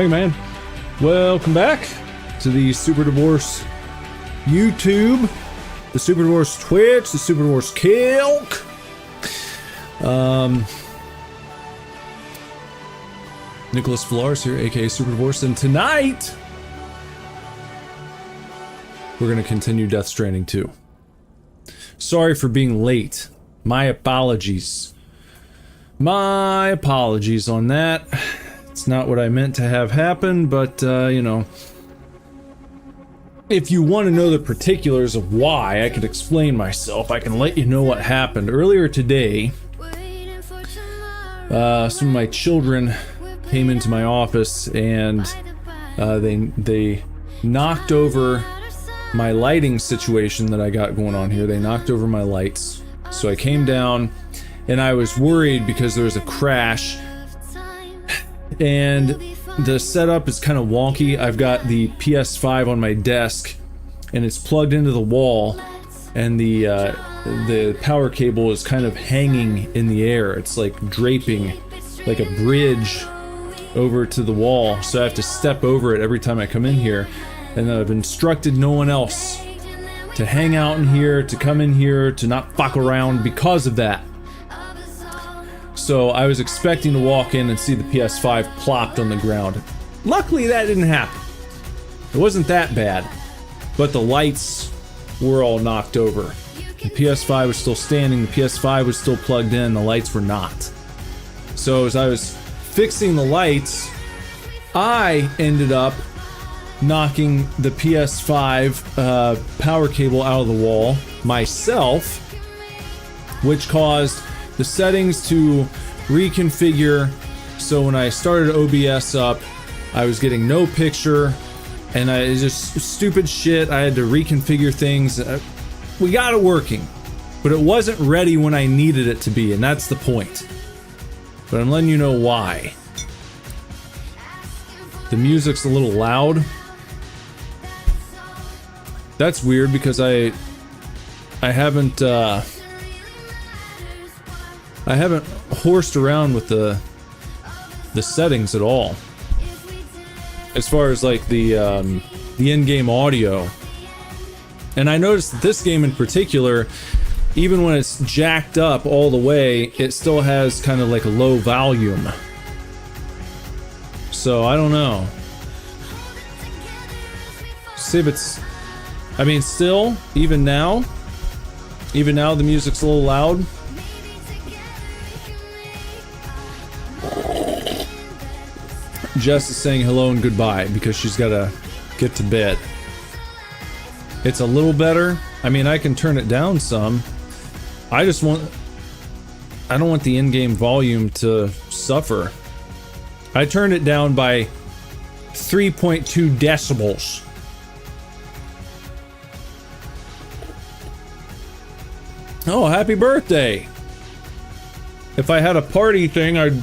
Hey man, welcome back to the Super Divorce YouTube, the Super Divorce Twitch, the Super Divorce Kilk. Nicholas Villars here, aka Super Divorce, and tonight we're gonna continue Death Stranding 2. Sorry for being late. My apologies. My apologies on that. It's not what I meant to have happen, but, you know, if you want to know the particulars of why, I could explain myself. I can let you know what happened. Earlier today, some of my children came into my office and they knocked over my lighting situation that I got going on here. They knocked over my lights. So I came down and I was worried because there was a crash. And the setup is kind of wonky. I've got the PS5 on my desk and it's plugged into the wall, and the power cable is kind of hanging in the air. It's like draping like a bridge over to the wall, so I have to step over it every time I come in here. And I've instructed no one else to hang out in here, to come in here, to not fuck around because of that. So I was expecting to walk in and see the PS5 plopped on the ground. Luckily that didn't happen. It wasn't that bad, but the lights were all knocked over. The PS5 was still standing, the PS5 was still plugged in, the lights were not. So as I was fixing the lights, I ended up knocking the PS5 power cable out of the wall myself, which caused the settings to reconfigure. So when I started OBS up, I was getting no picture, and it's just stupid shit. I had to reconfigure things. We got it working, but it wasn't ready when I needed it to be, and that's the point. But I'm letting you know why. The music's a little loud. That's weird because I haven't horsed around with the settings at all, as far as like the in-game audio. And I noticed that this game in particular, even when it's jacked up all the way, it still has kind of like a low volume. So I don't know. See if it's, I mean, still, even now the music's a little loud. Jess is saying hello and goodbye because she's gotta get to bed. It's a little better. I mean, I can turn it down some. I don't want the in-game volume to suffer. I turned it down by 3.2 decibels. Oh, happy birthday! If I had a party thing, I'd...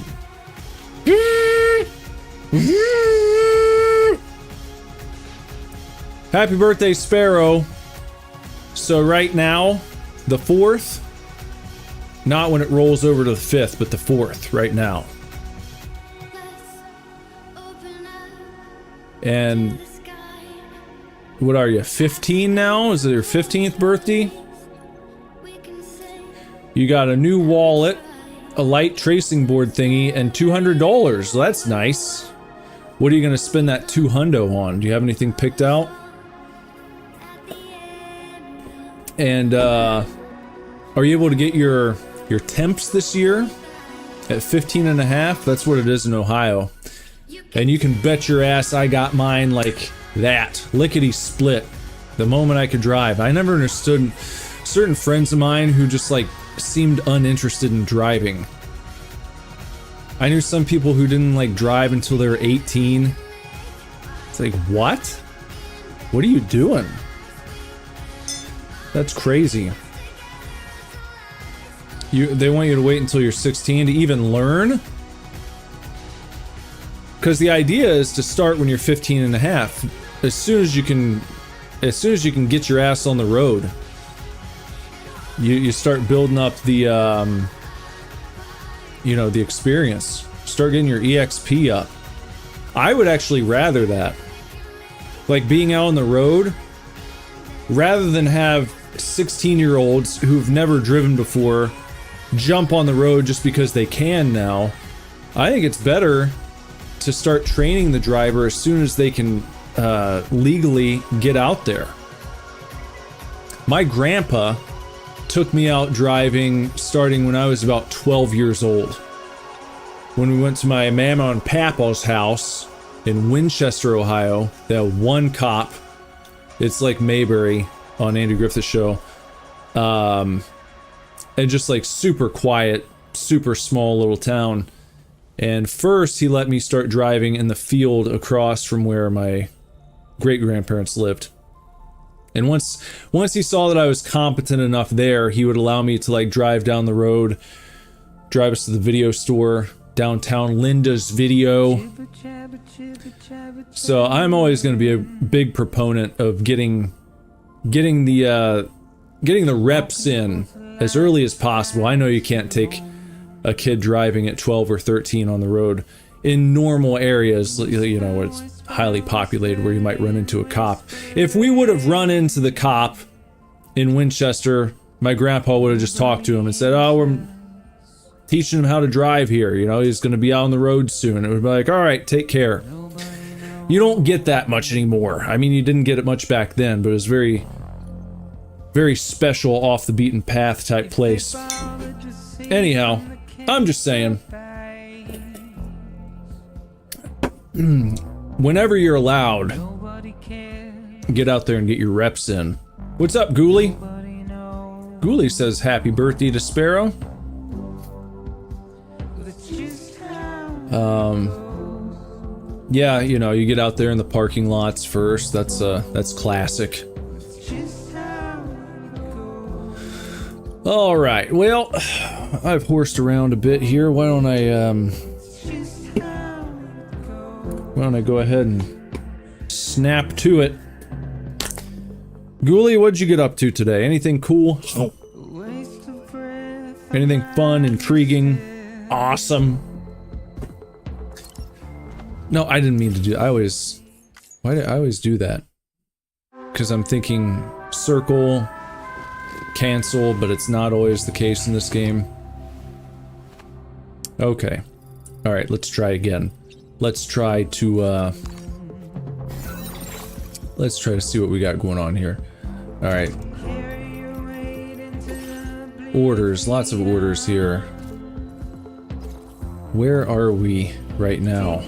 Happy birthday, Sparrow. So right now, the 4th, not when it rolls over to the 5th, but the 4th right now. And what are you, 15 now? Is it your 15th birthday? You got a new wallet, a light tracing board thingy, and $200. That's nice. What are you gonna spend that $200 on? Do you have anything picked out? And are you able to get your temps this year at 15.5? That's what it is in Ohio. And you can bet your ass I got mine like that, lickety split, the moment I could drive. I never understood certain friends of mine who just like seemed uninterested in driving. I knew some people who didn't like drive until they were 18. It's like, what? What are you doing? That's crazy. They want you to wait until you're 16 to even learn? Because the idea is to start when you're 15 and a half. As soon as you can get your ass on the road. You start building up the you know, the experience. Start getting your EXP up. I would actually rather that. Like being out on the road, rather than have 16-year-olds who've never driven before jump on the road just because they can now. I think it's better to start training the driver as soon as they can legally get out there. My grandpa took me out driving starting when I was about 12 years old. When we went to my mama and papa's house in Winchester, Ohio, they had one cop. It's like Mayberry on Andy Griffith's show. And just like super quiet, super small little town. And first he let me start driving in the field across from where my great-grandparents lived. And once he saw that I was competent enough there, he would allow me to like drive down the road, drive us to the video store, downtown Linda's Video. So I'm always going to be a big proponent of getting the reps in as early as possible. I know you can't take a kid driving at 12 or 13 on the road in normal areas, you know, where it's highly populated, where you might run into a cop. If we would have run into the cop in Winchester, my grandpa would have just talked to him and said, oh, we're teaching him how to drive here, you know, he's going to be out on the road soon. It would be like, all right, take care. You don't get that much anymore. I mean, you didn't get it much back then, but it was very, very special, off the beaten path type place. Anyhow, I'm just saying, whenever you're allowed, get out there and get your reps in. What's up, Ghoulie? Ghoulie says happy birthday to Sparrow. Yeah, you know, you get out there in the parking lots first. That's classic. All right. Well, I've horsed around a bit here. Why don't I go ahead and snap to it? Ghoulie, what'd you get up to today? Anything cool? Anything fun, intriguing, awesome? No, I didn't mean to do. Why do I always do that? Because I'm thinking circle, cancel, but it's not always the case in this game. Okay. Alright, let's try again. Let's try to see what we got going on here. Alright. Orders, lots of orders here. Where are we right now?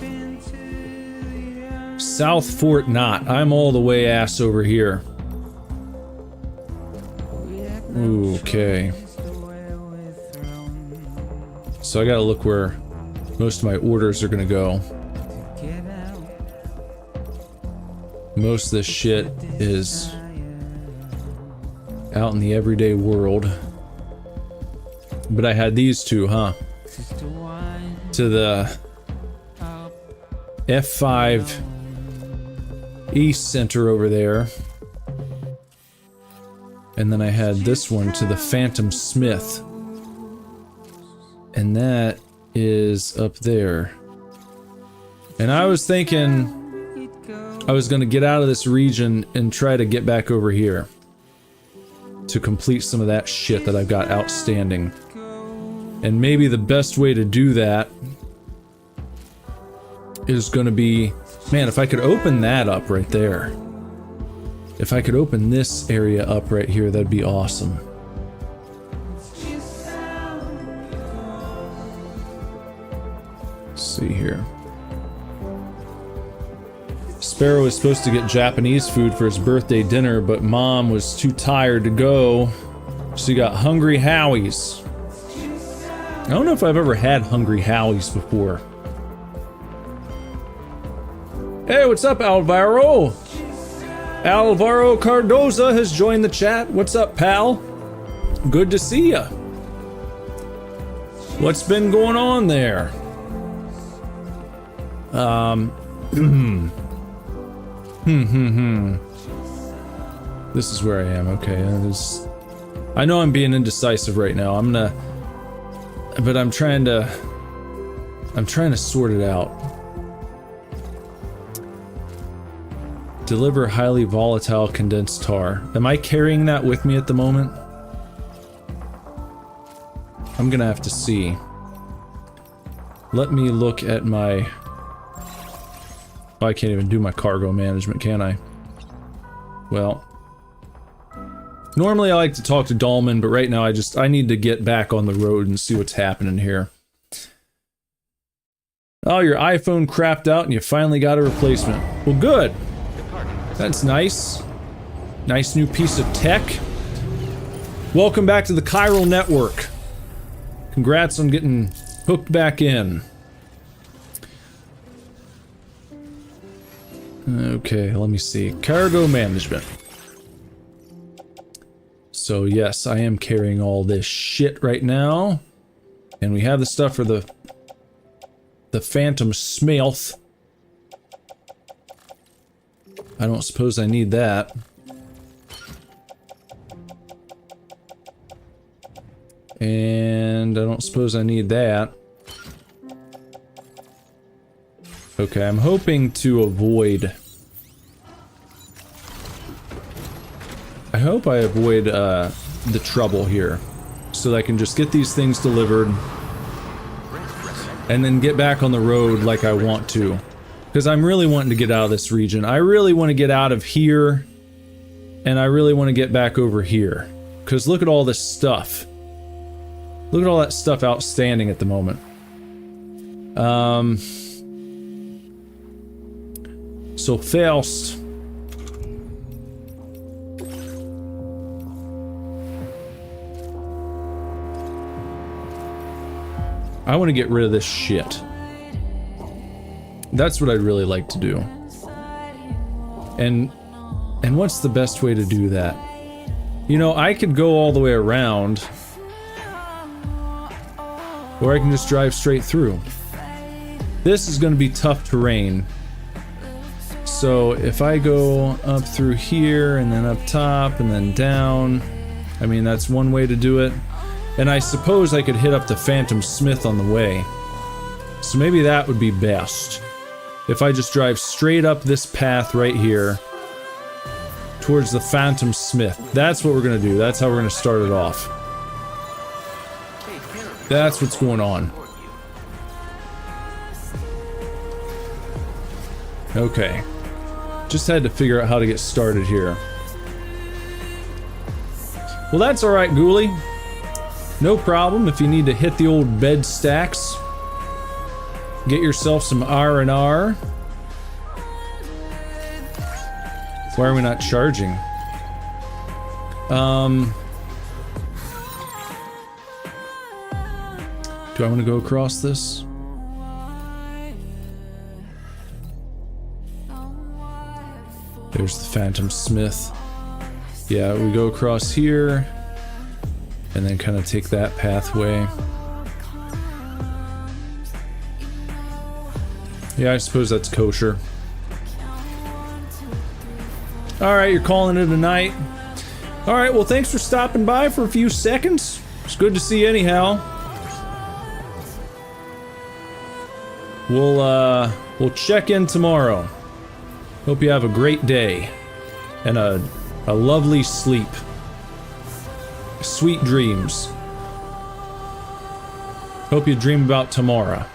South Fort Knott. I'm all the way ass over here. Okay. So I gotta look where most of my orders are gonna go. Most of this shit is out in the everyday world. But I had these two, huh? To the F5 East Center over there. And then I had this one to the Phantom Smith. And that is up there. And I was thinking I was gonna get out of this region and try to get back over here to complete some of that shit that I've got outstanding. And maybe the best way to do that is gonna be, man, if I could open that up right there. If I could open this area up right here, that'd be awesome. Let's see here. Sparrow was supposed to get Japanese food for his birthday dinner, but Mom was too tired to go, so he got Hungry Howie's. I don't know if I've ever had Hungry Howie's before. Hey, what's up, Alvaro? Alvaro Cardoza has joined the chat. What's up, pal? Good to see ya. What's been going on there? This is where I am. Okay, I know I'm being indecisive right now. But I'm trying to sort it out. Deliver highly volatile condensed tar. Am I carrying that with me at the moment? I'm gonna have to see. Let me look at my... Oh, I can't even do my cargo management, can I? Well... Normally I like to talk to Dahlman, but right now I need to get back on the road and see what's happening here. Oh, your iPhone crapped out and you finally got a replacement. Well, good. That's nice. Nice new piece of tech. Welcome back to the Chiral Network. Congrats on getting hooked back in. Okay, let me see. Cargo management. So yes, I am carrying all this shit right now. And we have the stuff for the Phantom Smith. I don't suppose I need that. And I don't suppose I need that. Okay, I'm hoping to avoid... I hope I avoid the trouble here. So that I can just get these things delivered. And then get back on the road like I want to. Because I'm really wanting to get out of this region. I really want to get out of here. And I really want to get back over here. Because look at all this stuff. Look at all that stuff outstanding at the moment. So first... I want to get rid of this shit. That's what I'd really like to do. And what's the best way to do that? You know, I could go all the way around. Or I can just drive straight through. This is going to be tough terrain. So if I go up through here and then up top and then down, I mean, that's one way to do it. And I suppose I could hit up the Phantom Smith on the way. So maybe that would be best. If I just drive straight up this path right here towards the Phantom Smith. That's what we're gonna do. That's how we're gonna start it off. That's what's going on. Okay. Just had to figure out how to get started here. Well, that's alright, Ghoulie. No problem if you need to hit the old bed stacks. Get yourself some R&R. Why are we not charging? Do I want to go across this? There's the Phantom Smith. Yeah, we go across here. And then kind of take that pathway. Yeah, I suppose that's kosher. Alright, you're calling it a night. Alright, well thanks for stopping by for a few seconds. It's good to see you anyhow. We'll check in tomorrow. Hope you have a great day. And a lovely sleep. Sweet dreams. Hope you dream about tomorrow.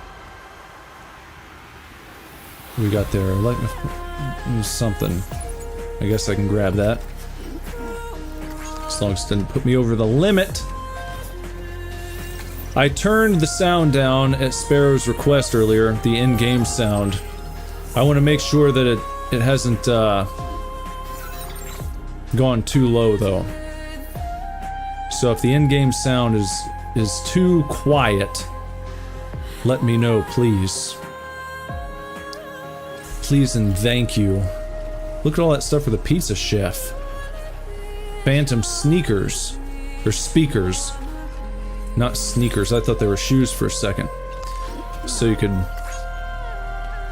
We got there, like something. I guess I can grab that. As long as it didn't put me over the limit. I turned the sound down at Sparrow's request earlier, the in-game sound. I want to make sure that it hasn't gone too low though. So if the in-game sound is too quiet, let me know, please. Please and thank you. Look at all that stuff for the pizza chef. Phantom sneakers. Or speakers. Not sneakers, I thought they were shoes for a second. So you could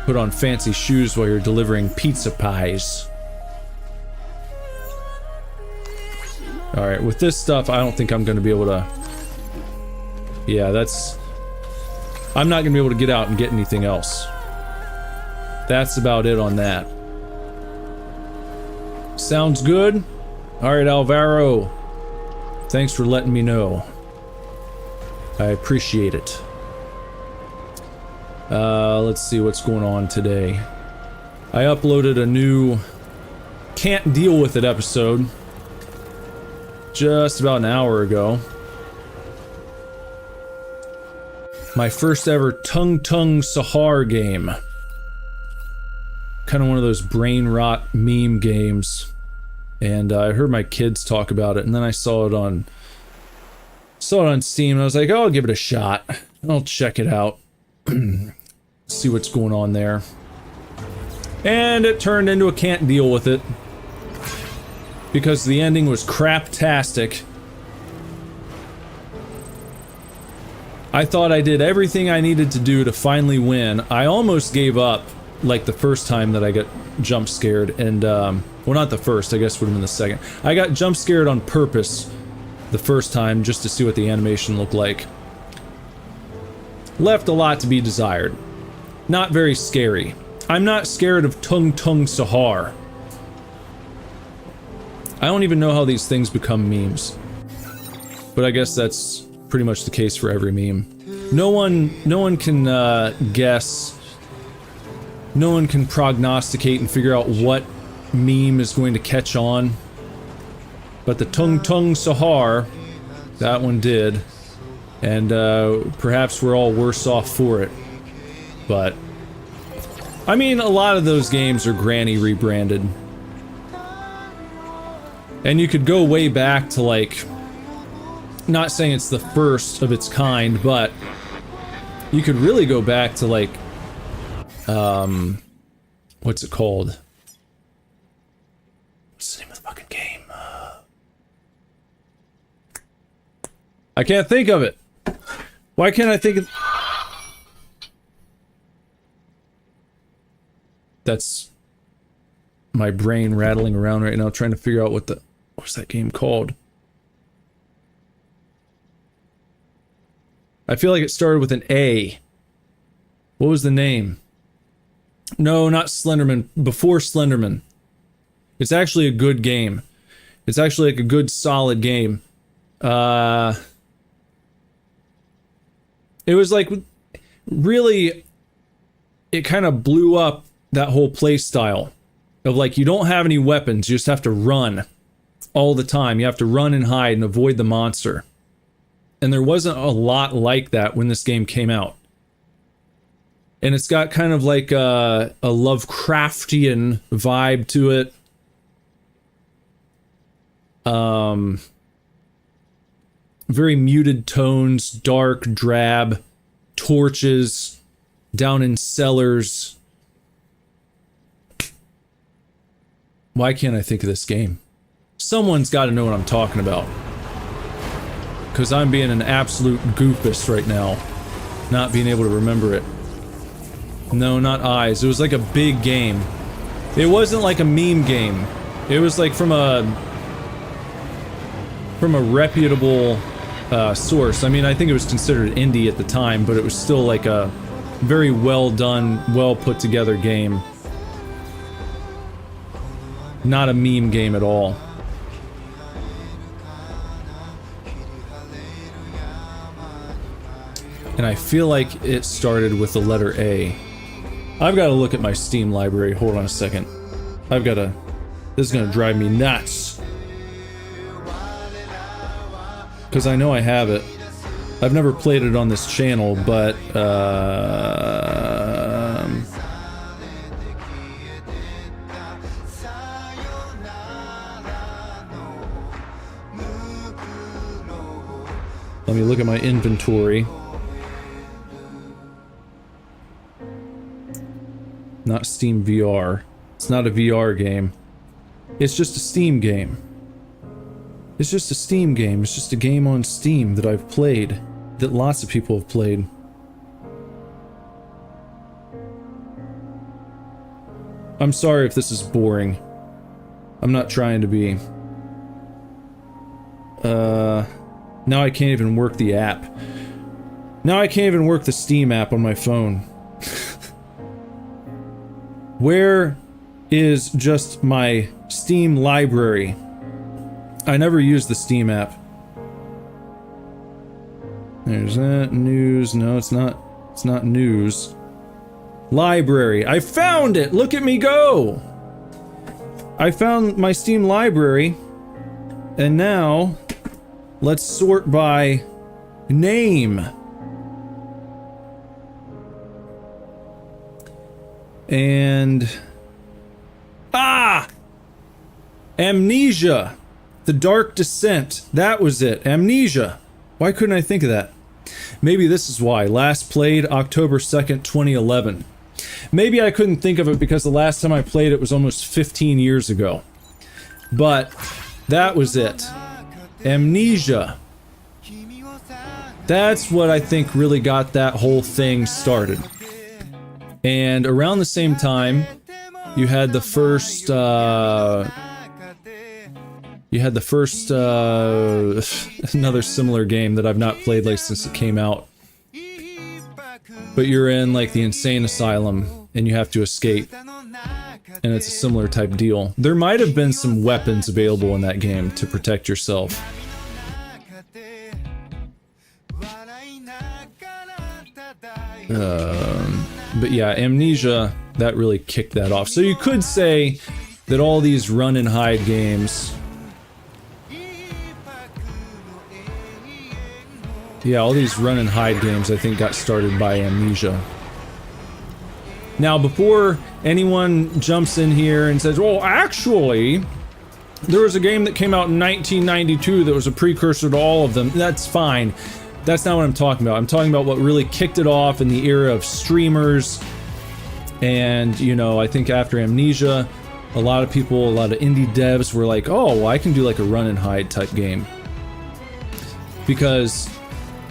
put on fancy shoes while you're delivering pizza pies. Alright, with this stuff, I don't think I'm going to be able to... Yeah, that's... I'm not going to be able to get out and get anything else. That's about it on that. Sounds good. All right, Alvaro. Thanks for letting me know. I appreciate it. Let's see what's going on today. I uploaded a new Can't Deal With It episode just about an hour ago. My first ever Tung Tung Sahar game. Kind of one of those brain rot meme games. And I heard my kids talk about it, and then I saw it on Steam, and I was like, oh, I'll give it a shot. I'll check it out. See what's going on there. And it turned into a Can't Deal With It. Because the ending was craptastic. I thought I did everything I needed to do to finally win. I almost gave up, like the first time that I got jump scared, and, well, not the first, I guess would have been the second. I got jump scared on purpose the first time, just to see what the animation looked like. Left a lot to be desired. Not very scary. I'm not scared of Tung Tung Sahar. I don't even know how these things become memes. But I guess that's pretty much the case for every meme. No one can guess. No one can prognosticate and figure out what meme is going to catch on. But the Tung Tung Sahar, that one did. And perhaps we're all worse off for it. But I mean, a lot of those games are Granny rebranded. And you could go way back to, like, not saying it's the first of its kind, but you could really go back to, like, what's it called? What's the name of the fucking game? I can't think of it. Why can't I think of... That's my brain rattling around right now trying to figure out what's that game called? I feel like it started with an A. What was the name? No, not Slenderman. Before Slenderman. It's actually a good game. It's actually like a good solid game. It was like really, it kind of blew up that whole play style of like, you don't have any weapons, you just have to run all the time. You have to run and hide and avoid the monster. And there wasn't a lot like that when this game came out. And it's got kind of like a Lovecraftian vibe to it. Very muted tones, dark, drab, torches, down in cellars. Why can't I think of this game? Someone's got to know what I'm talking about. Because I'm being an absolute goofus right now. Not being able to remember it. No, not Eyes. It was like a big game. It wasn't like a meme game. It was like from a reputable source. I mean, I think it was considered indie at the time, but it was still like a very well done, well put together game. Not a meme game at all. And I feel like it started with the letter A. I've got to look at my Steam library. Hold on a second. This is gonna drive me nuts. Because I know I have it. I've never played it on this channel, but, let me look at my inventory. Not Steam VR. It's not a VR game. It's just a Steam game. It's just a Steam game. It's just a game on Steam that I've played. That lots of people have played. I'm sorry if this is boring. I'm not trying to be. Now I can't even work the app. Now I can't even work the Steam app on my phone. Where is just my Steam library. I never use the Steam app. There's that. News. No, it's not. It's not news. Library. I found it! Look at me go! I found my Steam library. And now, let's sort by name. And... Amnesia. The Dark Descent. That was it. Amnesia. Why couldn't I think of that? Maybe this is why. Last played October 2nd, 2011. Maybe I couldn't think of it because the last time I played it was almost 15 years ago. But that was it. Amnesia. That's what I think really got that whole thing started. And around the same time, you had the first, another similar game that I've not played like since it came out. But you're in like the insane asylum and you have to escape. And it's a similar type deal. There might have been some weapons available in that game to protect yourself. But yeah, Amnesia, that really kicked that off. So you could say that all these run and hide games... Yeah, all these run and hide games I think got started by Amnesia. Now, before anyone jumps in here and says, well, actually, there was a game that came out in 1992 that was a precursor to all of them. That's fine. That's not what I'm talking about. I'm talking about what really kicked it off in the era of streamers. And, you know, I think after Amnesia, a lot of people, a lot of indie devs were like, oh, well, I can do like a run and hide type game. Because,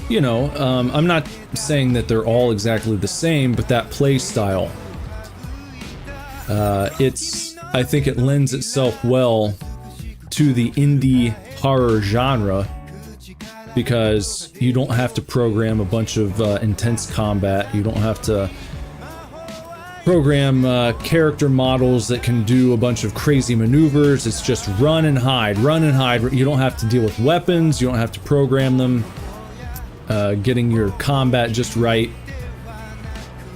you know, I'm not saying that they're all exactly the same, but that play style, I think it lends itself well to the indie horror genre, because you don't have to program a bunch of intense combat. You don't have to program character models that can do a bunch of crazy maneuvers. It's just run and hide, run and hide. You don't have to deal with weapons. You don't have to program them. Getting your combat just right.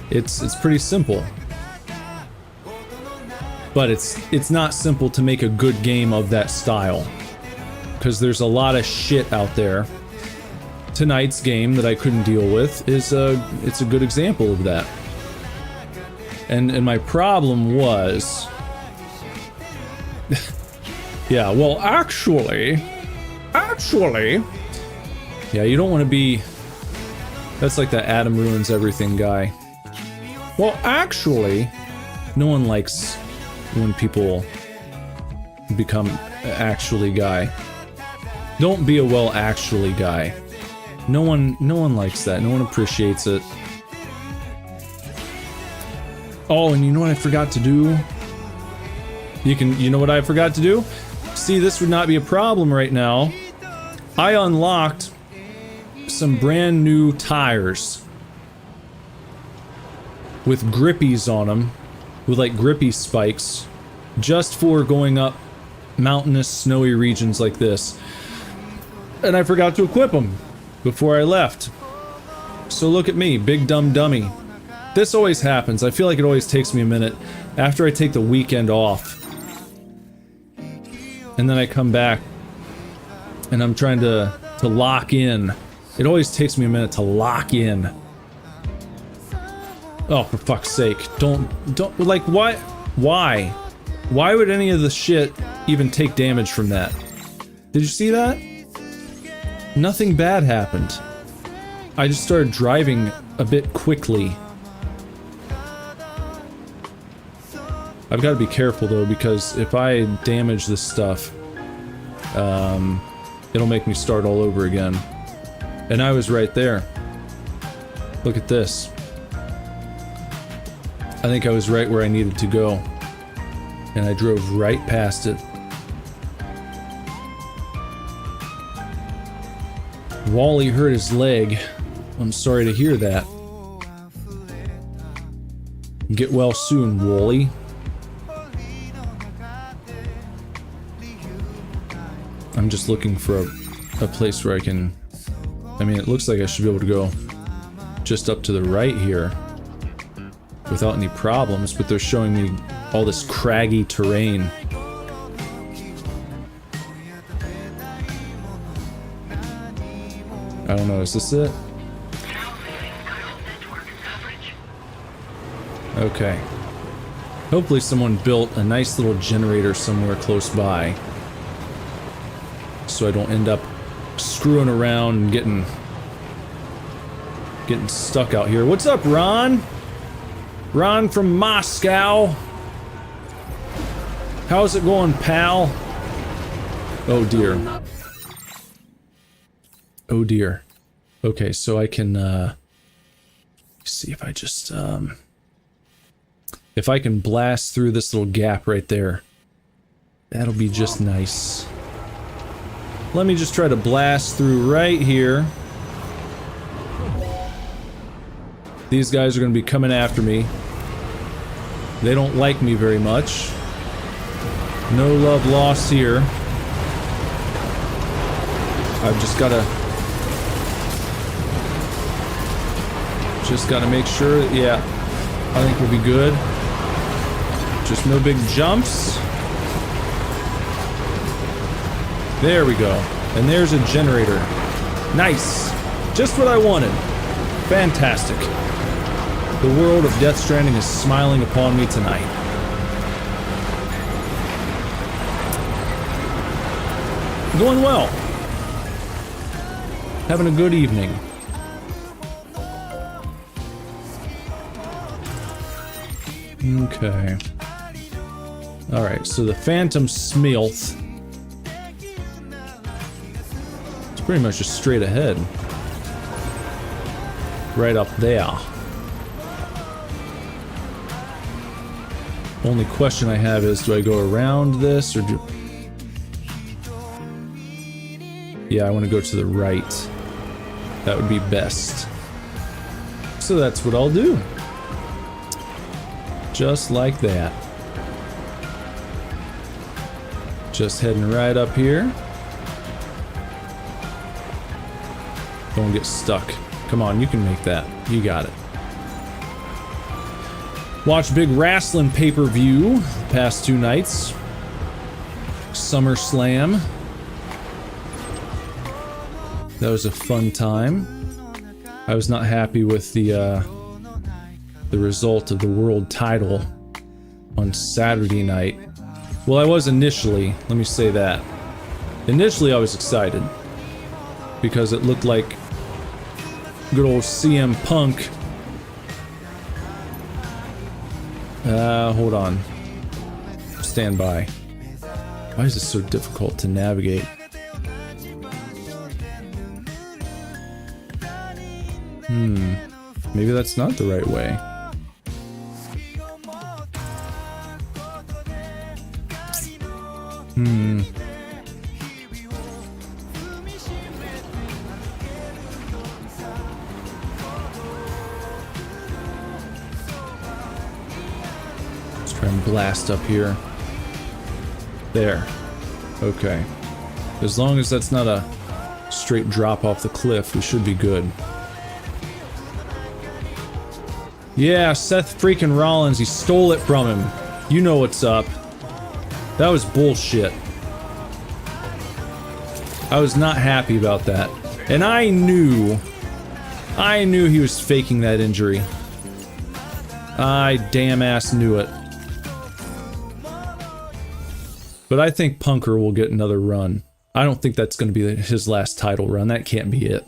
It's pretty simple. But it's not simple to make a good game of that style, because there's a lot of shit out there. Tonight's game that I couldn't deal with is it's a good example of that. And my problem was yeah, well, actually yeah, you don't want to be... That's like that Adam ruins everything guy. Well, actually, no one likes when people become actually guy. Don't be a well actually guy. No one likes that. No one appreciates it. Oh, and you know what I forgot to do? You know what I forgot to do? See, this would not be a problem right now. I unlocked some brand new tires with grippies on them, with like grippy spikes, just for going up mountainous, snowy regions like this. And I forgot to equip them before I left. So look at me, big dumb dummy. This always happens. I feel like it always takes me a minute after I take the weekend off. And then I come back and I'm trying to lock in. It always takes me a minute to lock in. Oh, for fuck's sake. Don't, like, why? Why would any of the shit even take damage from that? Did you see that? Nothing bad happened. I just started driving a bit quickly. I've got to be careful though, because if I damage this stuff, it'll make me start all over again. And I was right there. Look at this. I think I was right where I needed to go. And I drove right past it. Wally hurt his leg. I'm sorry to hear that. Get well soon, Wally. I'm just looking for a place where I can... I mean, it looks like I should be able to go just up to the right here without any problems, but they're showing me all this craggy terrain. I don't know, is this it? Okay. Hopefully someone built a nice little generator somewhere close by, so I don't end up screwing around and getting stuck out here. What's up, Ron? Ron from Moscow. How's it going, pal? Oh dear. Oh dear. Okay, so I can see if I just if I can blast through this little gap right there. That'll be just nice. Let me just try to blast through right here. These guys are going to be coming after me. They don't like me very much. No love lost here. I've just gotta make sure, yeah, I think we'll be good. Just no big jumps. There we go. And there's a generator. Nice. Just what I wanted. Fantastic. The world of Death Stranding is smiling upon me tonight. Going well. Having a good evening. Okay. Alright, so the Phantom Smilth. It's pretty much just straight ahead. Right up there. Only question I have is, do I go around this or do... Yeah, I want to go to the right. That would be best. So that's what I'll do. Just like that. Just heading right up here. Don't get stuck. Come on, you can make that. You got it. Watch big wrestling pay-per-view the past 2 nights. SummerSlam. That was a fun time. I was not happy with the result of the world title on Saturday night. Well, I was initially, let me say that. Initially I was excited because it looked like good old CM Punk. Hold on. Stand by. Why is it so difficult to navigate? Maybe that's not the right way. Let's try and blast up here. There. Okay. As long as that's not a straight drop off the cliff, we should be good. Yeah, Seth freaking Rollins, he stole it from him. You know what's up. That was bullshit. I was not happy about that. And I knew he was faking that injury. I damn ass knew it. But I think Punker will get another run. I don't think that's going to be his last title run. That can't be it.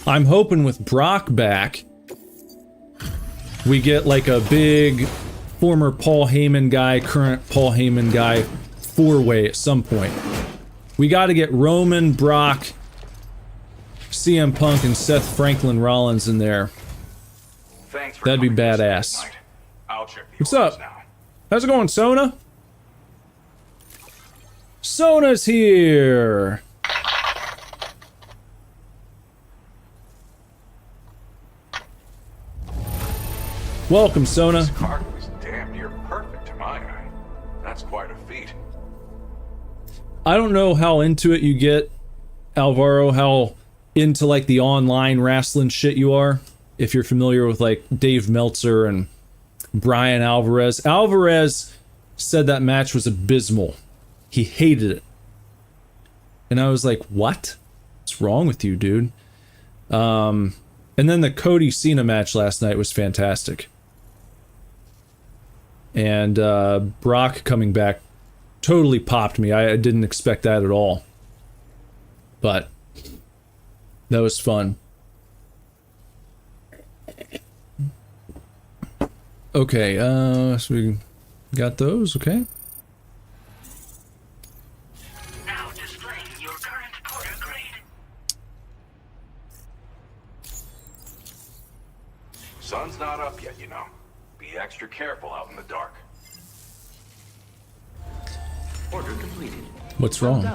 I'm hoping with Brock back, we get like a big former Paul Heyman guy, current Paul Heyman guy, 4-way at some point. We got to get Roman, Brock, CM Punk, and Seth Franklin Rollins in there. That'd be badass. What's up? How's it going, Sona? Sona's here! Welcome, Sona. This card was damn near perfect to my eye. That's quite a feat. I don't know how into it you get, Alvaro, how into like the online wrestling shit you are. If you're familiar with like Dave Meltzer and Brian Alvarez. Alvarez said that match was abysmal. He hated it. And I was like, what? What's wrong with you, dude? And then the Cody Cena match last night was fantastic. And Brock coming back totally popped me. I didn't expect that at all. But that was fun. Okay, so we got those, okay. Now displaying your current porter grade. Sun's not up yet, you know. Be extra careful out in the dark. Order completed. What's wrong?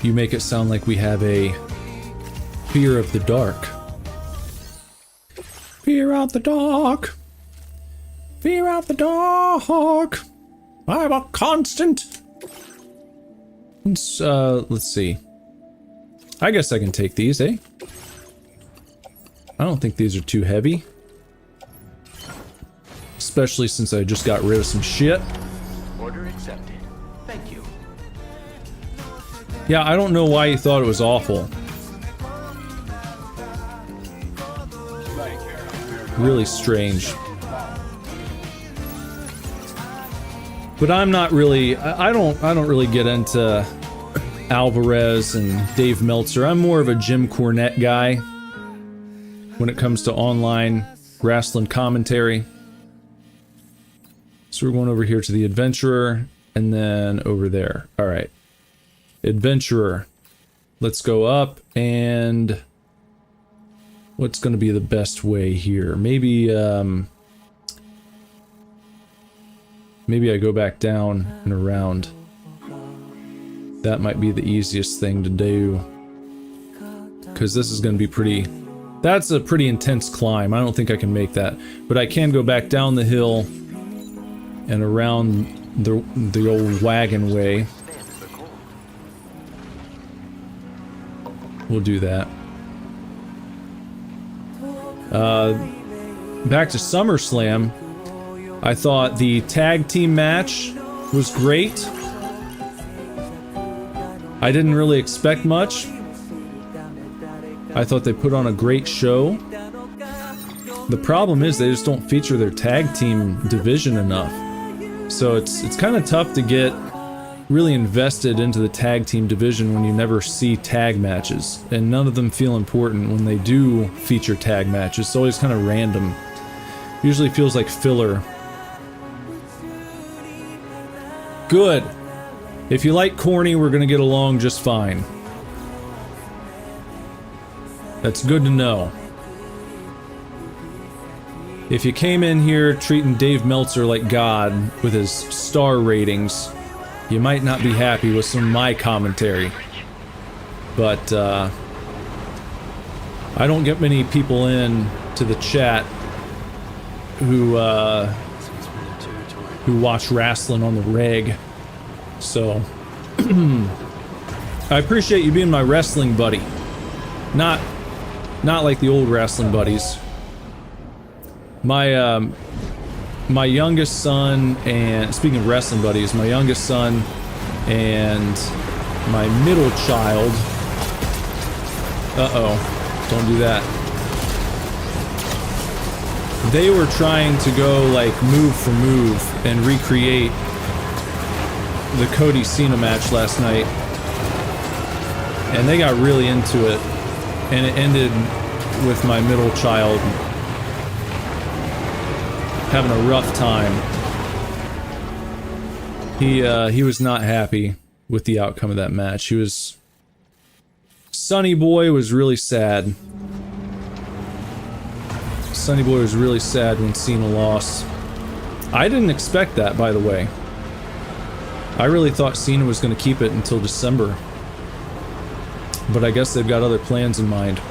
You make it sound like we have a fear of the dark. Fear out the dark. Fear out the dark. I'm a constant. Let's see. I guess I can take these, eh? I don't think these are too heavy. Especially since I just got rid of some shit. Order accepted. Thank you. Yeah, I don't know why you thought it was awful. Really strange. But I'm not really, I don't really get into Alvarez and Dave Meltzer. I'm more of a Jim Cornette guy when it comes to online wrestling commentary. So we're going over here to the Adventurer and then over there. All right. Adventurer. Let's go up, and what's going to be the best way here? Maybe maybe I go back down and around. That might be the easiest thing to do, because this is going to be pretty, that's a pretty intense climb. I don't think I can make that, but I can go back down the hill and around the old wagon way. We'll do that. Back to SummerSlam. I thought the tag team match was great. I didn't really expect much. I thought they put on a great show. The problem is they just don't feature their tag team division enough. So it's kind of tough to get really invested into the tag team division when you never see tag matches, and none of them feel important when they do feature tag matches. It's always kind of random. Usually feels like filler. Good. If you like corny, we're gonna get along just fine. That's good to know. If you came in here treating Dave Meltzer like God with his star ratings, you might not be happy with some of my commentary. But I don't get many people in to the chat who watch wrestling on the reg. So I appreciate you being my wrestling buddy. Not like the old wrestling buddies. My youngest son, and speaking of wrestling buddies, my youngest son and my middle child, don't do that. They were trying to go like move for move and recreate the Cody Cena match last night, and they got really into it, and it ended with my middle child having a rough time. He was not happy with the outcome of that match. Sonny Boy was really sad. Sonny Boy was really sad when Cena lost. I didn't expect that, by the way. I really thought Cena was going to keep it until December. But I guess they've got other plans in mind.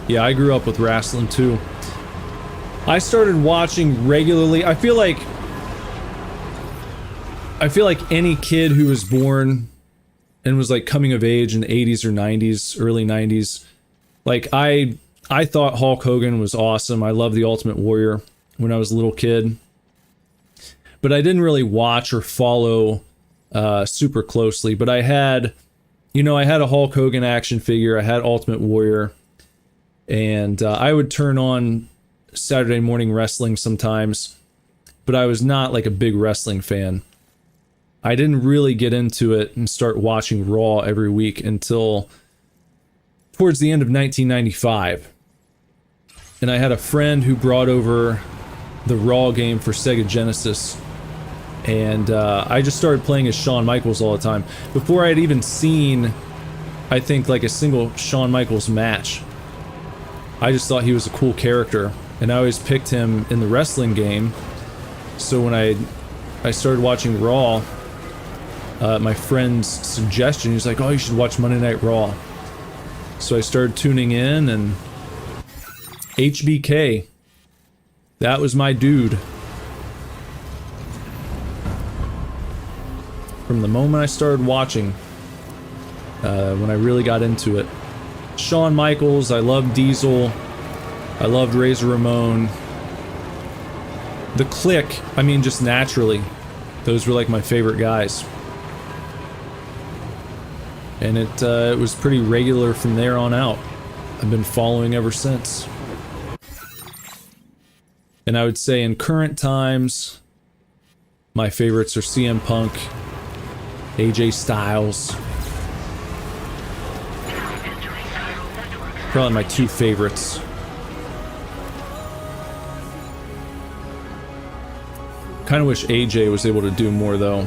Yeah, I grew up with wrestling too. I started watching regularly. I feel like I feel like any kid who was born and was like coming of age in the 80s or 90s, early 90s, like I thought Hulk Hogan was awesome. I loved the Ultimate Warrior when I was a little kid, but I didn't really watch or follow super closely. But I had, you know, I had a Hulk Hogan action figure. I had Ultimate Warrior, and I would turn on Saturday morning wrestling sometimes, but I was not like a big wrestling fan. I didn't really get into it and start watching Raw every week until towards the end of 1995. And I had a friend who brought over the Raw game for Sega Genesis, and I just started playing as Shawn Michaels all the time. Before I had even seen, I think, like a single Shawn Michaels match, I just thought he was a cool character, and I always picked him in the wrestling game. So when I started watching Raw, my friend's suggestion, he was like, oh, you should watch Monday Night Raw. So I started tuning in, and HBK, that was my dude. From the moment I started watching, when I really got into it. Shawn Michaels, I loved Diesel, I loved Razor Ramon. The Clique, I mean, just naturally, those were like my favorite guys. And it was pretty regular from there on out. I've been following ever since. And I would say in current times, my favorites are CM Punk, AJ Styles. Probably my two favorites. Kind of wish AJ was able to do more though.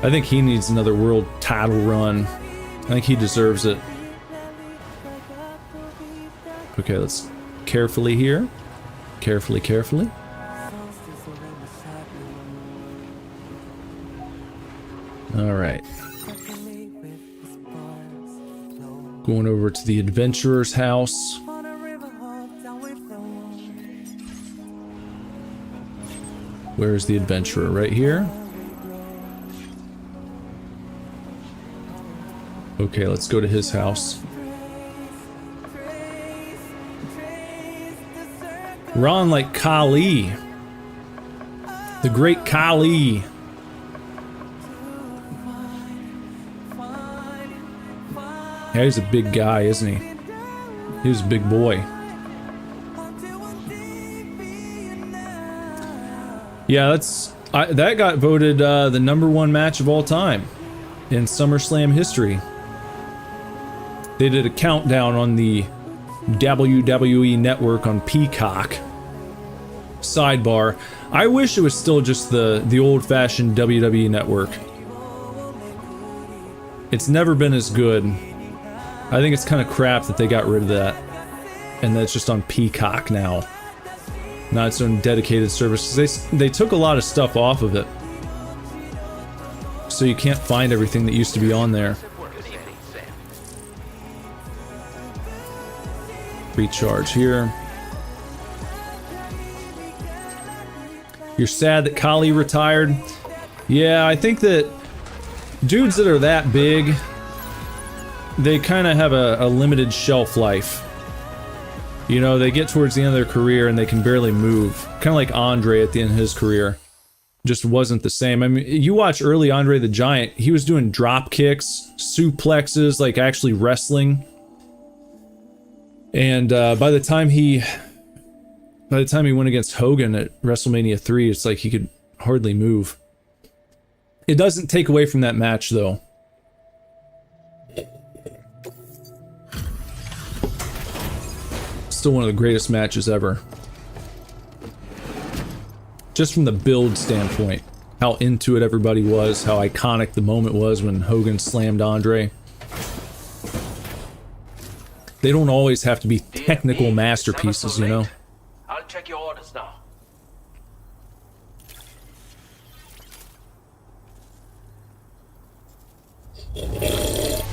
I think he needs another world title run. I think he deserves it. Okay, let's carefully here. Carefully, carefully. Alright. Going over to the adventurer's house. Where's the adventurer? Right here? Okay, let's go to his house. Ron like Kali. The great Kali. Yeah, he's a big guy, isn't he? He was a big boy. Yeah, that got voted the #1 match of all time in SummerSlam history. They did a countdown on the WWE Network on Peacock. Sidebar, I wish it was still just the old-fashioned WWE Network. It's never been as good. I think it's kind of crap that they got rid of that, and that's just on Peacock now, not its own dedicated service. They took a lot of stuff off of it, so you can't find everything that used to be on there. Recharge here. You're sad that Kali retired? Yeah, I think that dudes that are that big, they kind of have a limited shelf life. You know, they get towards the end of their career and they can barely move. Kind of like Andre at the end of his career. Just wasn't the same. I mean, you watch early Andre the Giant, he was doing drop kicks, suplexes, like actually wrestling. And by the time he went against Hogan at WrestleMania 3, it's like he could hardly move. It doesn't take away from that match, though. Still one of the greatest matches ever. Just from the build standpoint, how into it everybody was, how iconic the moment was when Hogan slammed Andre. They don't always have to be technical masterpieces, you know? I'll check your orders now. The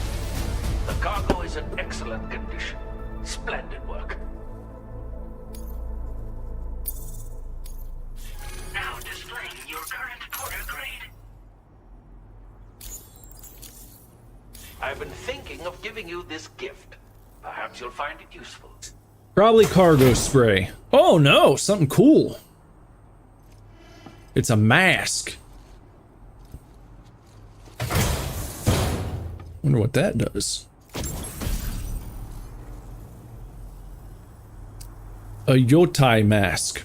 cargo is in excellent condition. Splendid work. Now displaying your current order grade. giving you this gift. Perhaps you'll find it useful. Probably cargo spray. Oh no, something cool. It's a mask. Wonder what that does. A yotai mask.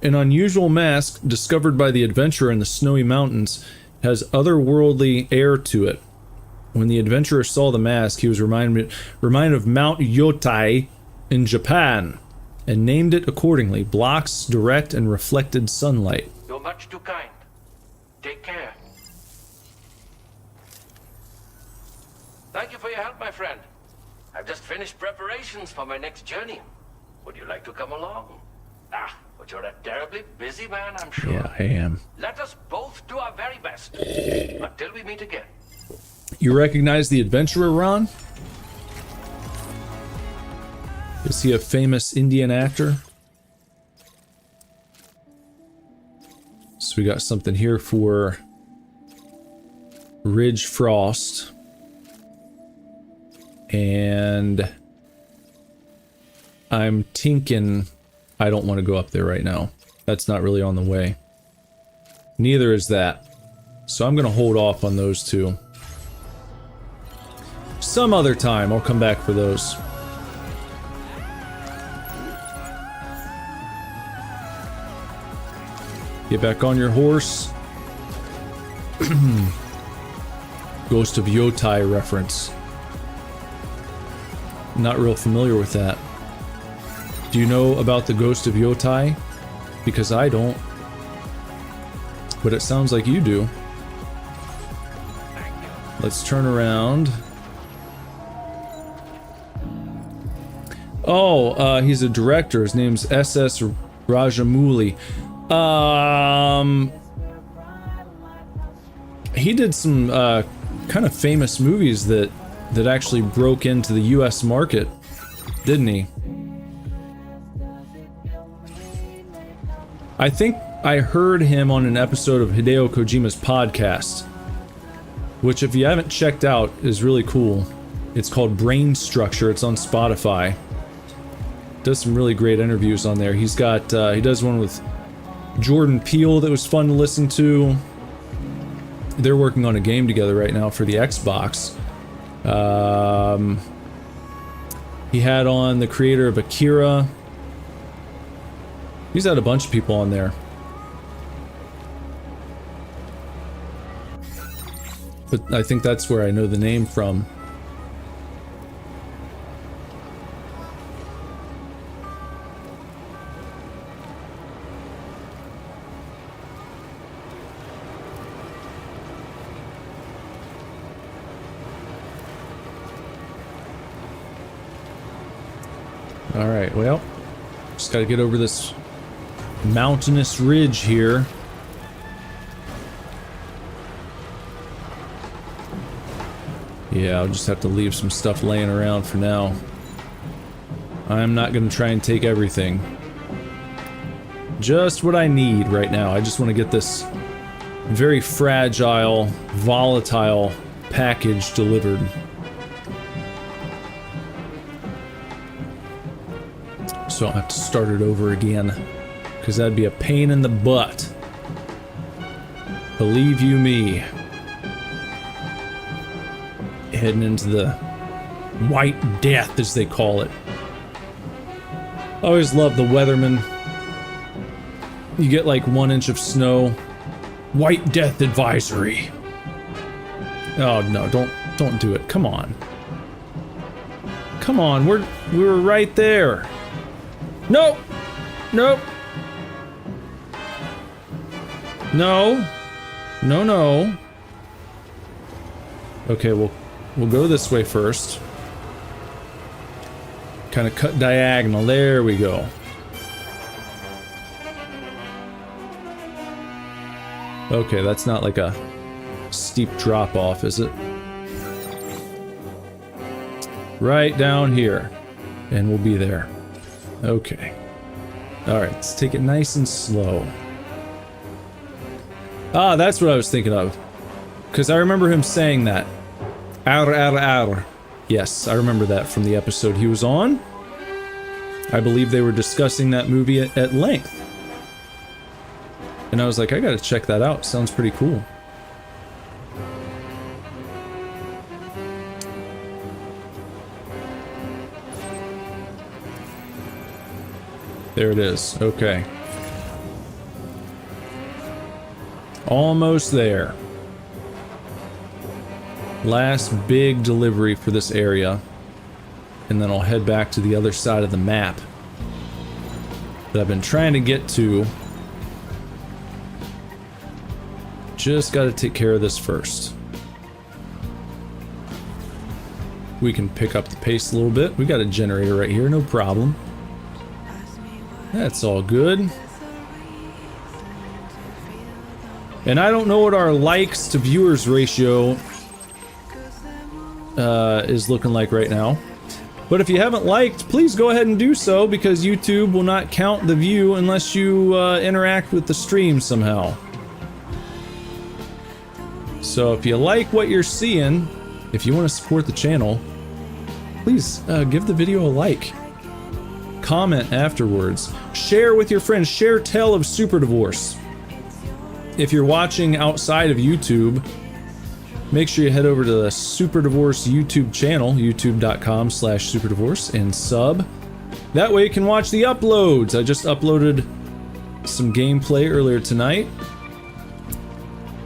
An unusual mask discovered by the adventurer in the snowy mountains has otherworldly air to it. When the adventurer saw the mask, he was reminded of Mount Yotai in Japan and named it accordingly. Blocks direct and reflected sunlight. You're much too kind. Take care. Thank you for your help, my friend. I've just finished preparations for my next journey. Would you like to come along? Ah, but you're a terribly busy man, I'm sure. Yeah, I am. Let us both do our very best. Until we meet again. You recognize the adventurer, Ron? Is he a famous Indian actor? So we got something here for Ridge Frost. And I'm thinking I don't want to go up there right now. That's not really on the way. Neither is that. So I'm going to hold off on those two. Some other time I'll come back for those. Get back on your horse. Ghost of Yotai reference. Not real familiar with that. Do you know about the Ghost of Yotai? Because I don't. But it sounds like you do. Let's turn around. Oh, he's a director. His name's S.S. Rajamouli. He did some kind of famous movies that actually broke into the US market, didn't he? I think I heard him on an episode of Hideo Kojima's podcast, which if you haven't checked out is really cool. It's called Brain Structure. It's on Spotify. Does some really great interviews on there. He's got he does one with Jordan Peele that was fun to listen to. They're working on a game together right now for the Xbox. He had on the creator of Akira. He's had a bunch of people on there. But I think that's where I know the name from. Alright, well, just gotta get over this mountainous ridge here. Yeah, I'll just have to leave some stuff laying around for now. I'm not gonna try and take everything. Just what I need right now. I just want to get this very fragile, volatile package delivered. So I'll have to start it over again, because that'd be a pain in the butt. Believe you me. Heading into the White Death, as they call it. I always love the weatherman. You get like 1 inch of snow. White Death advisory. Oh no, don't do it. Come on. Come on, we were right there. Nope. Nope. No. No, no. Okay, we'll go this way first. Kind of cut diagonal. There we go. Okay, that's not like a steep drop off, is it? Right down here. And we'll be there. Okay. Alright, let's take it nice and slow. Ah, that's what I was thinking of. Because I remember him saying that. Arr, arr, arr. Yes, I remember that from the episode he was on. I believe they were discussing that movie at length. And I was like, I gotta check that out. Sounds pretty cool. There it is. Okay. Almost there. Last big delivery for this area. And then I'll head back to the other side of the map that I've been trying to get to. Just gotta take care of this first. We can pick up the pace a little bit. We got a generator right here, no problem. That's all good. And I don't know what our likes to viewers ratio is looking like right now. But if you haven't liked, please go ahead and do so, because YouTube will not count the view unless you interact with the stream somehow. So if you like what you're seeing, if you want to support the channel, please give the video a like. Comment afterwards. Share with your friends. Share Tale of Super Divorce. If you're watching outside of YouTube, make sure you head over to the Super Divorce YouTube channel, youtube.com/superdivorce, and sub. That way you can watch the uploads. I just uploaded some gameplay earlier tonight.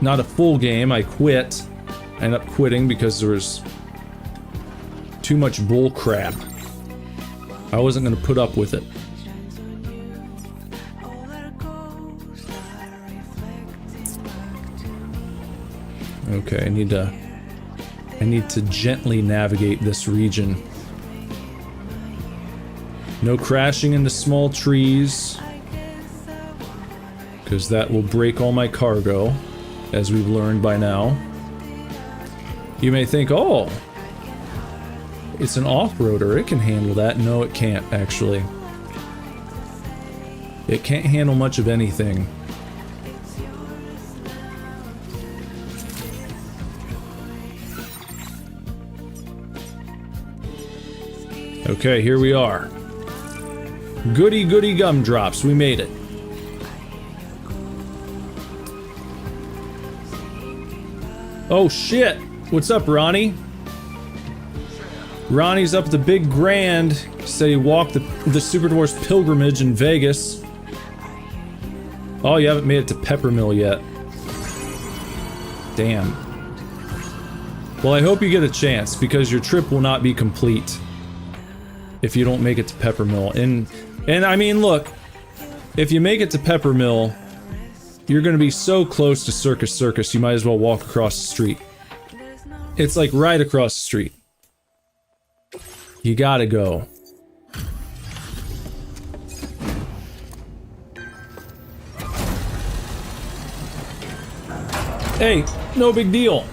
Not a full game, I quit. I ended up quitting because there was too much bull crap. I wasn't going to put up with it. Okay, I need to gently navigate this region. No crashing into small trees, because that will break all my cargo, as we've learned by now. You may think, oh, it's an off-roader, it can handle that. No, it can't, actually. It can't handle much of anything. Okay, here we are. Goody goody gumdrops, we made it. Oh shit! What's up, Ronnie? Ronnie's up at the Big Grand. Said he walked the Super Divorce pilgrimage in Vegas. Oh, you haven't made it to Peppermill yet. Damn. Well, I hope you get a chance, because your trip will not be complete if you don't make it to Peppermill. And I mean, look, if you make it to Peppermill, you're gonna be so close to Circus, you might as well walk across the street. It's like right across the street. You gotta go. Hey, no big deal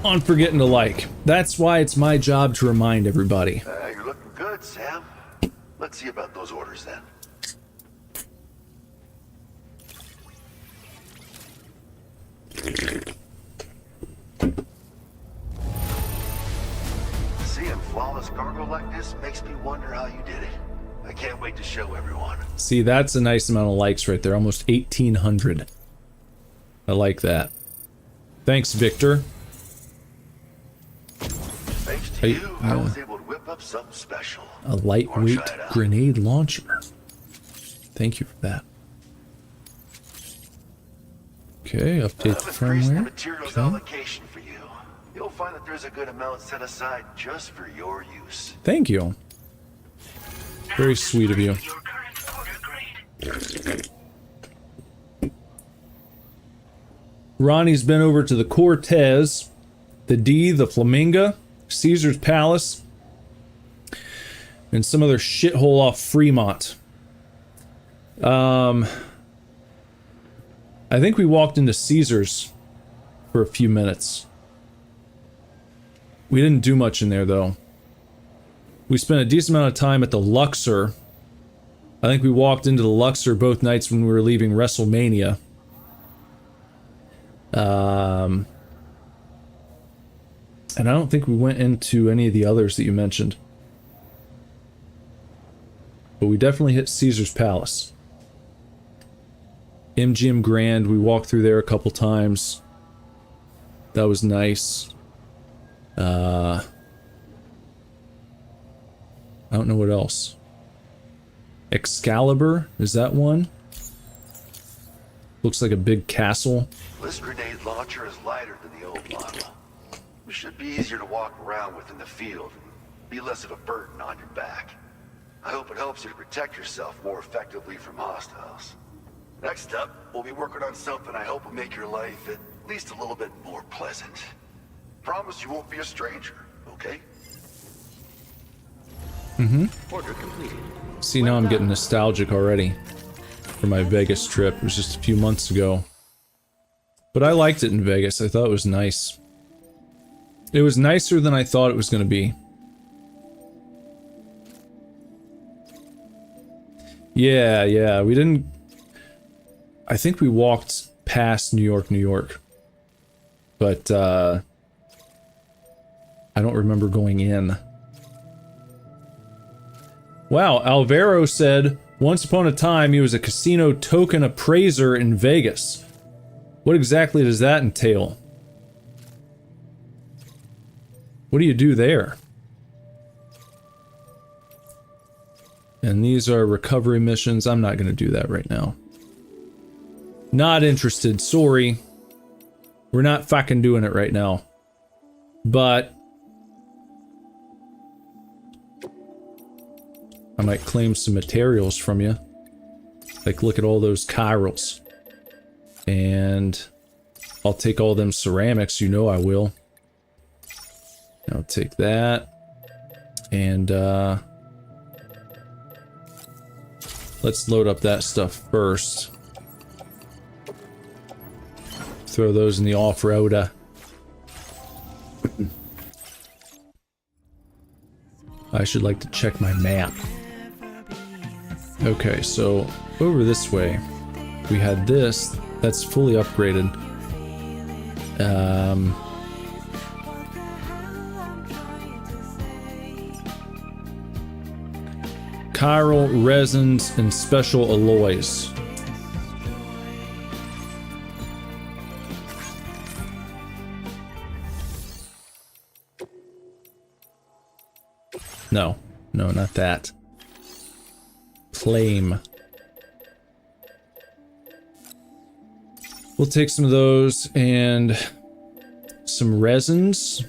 on forgetting to like. That's why it's my job to remind everybody. You're looking good, Sam. Let's see about those orders then. Seeing flawless cargo like this makes me wonder how you did it. I can't wait to show everyone. See, that's a nice amount of likes right there. Almost 1,800. I like that. Thanks, Victor. Thanks to you, I was able to whip up something special. A lightweight grenade launcher. Thank you for that. Okay, update the firmware. Materials allocation for you. You'll find that there's a good amount set aside just for your use. Thank you. Very sweet of you. Your current order grade. Ronnie's been over to the Cortez, the D, the Flamingo, Caesar's Palace, and some other shithole off Fremont. I think we walked into Caesar's for a few minutes. We didn't do much in there, though. We spent a decent amount of time at the Luxor. I think we walked into the Luxor both nights when we were leaving WrestleMania. And I don't think we went into any of the others that you mentioned. But we definitely hit Caesar's Palace. MGM Grand, we walked through there a couple times. That was nice. I don't know what else. Excalibur, is that one? Looks like a big castle. This grenade launcher is lighter than the old model. It should be easier to walk around with in the field and be less of a burden on your back. I hope it helps you to protect yourself more effectively from hostiles. Next up, we'll be working on something I hope will make your life at least a little bit more pleasant. Promise you won't be a stranger, okay? Order completed. See, now I'm getting nostalgic already for my Vegas trip. It was just a few months ago. But I liked it in Vegas. I thought it was nice. It was nicer than I thought it was going to be. Yeah, we didn't... I think we walked past New York. But, I don't remember going in. Wow, Alvaro said, once upon a time he was a casino token appraiser in Vegas. What exactly does that entail? What do you do there? And these are recovery missions. I'm not going to do that right now. Not interested, sorry. We're not fucking doing it right now. But I might claim some materials from you. Like, look at all those chirals. And I'll take all them ceramics, you know I will. I'll take that. And, let's load up that stuff first. Throw those in the off-roader. I should like to check my map. Okay, so over this way, we had this. That's fully upgraded. Chiral, resins, and special alloys. No, not that. Flame. We'll take some of those and some resins.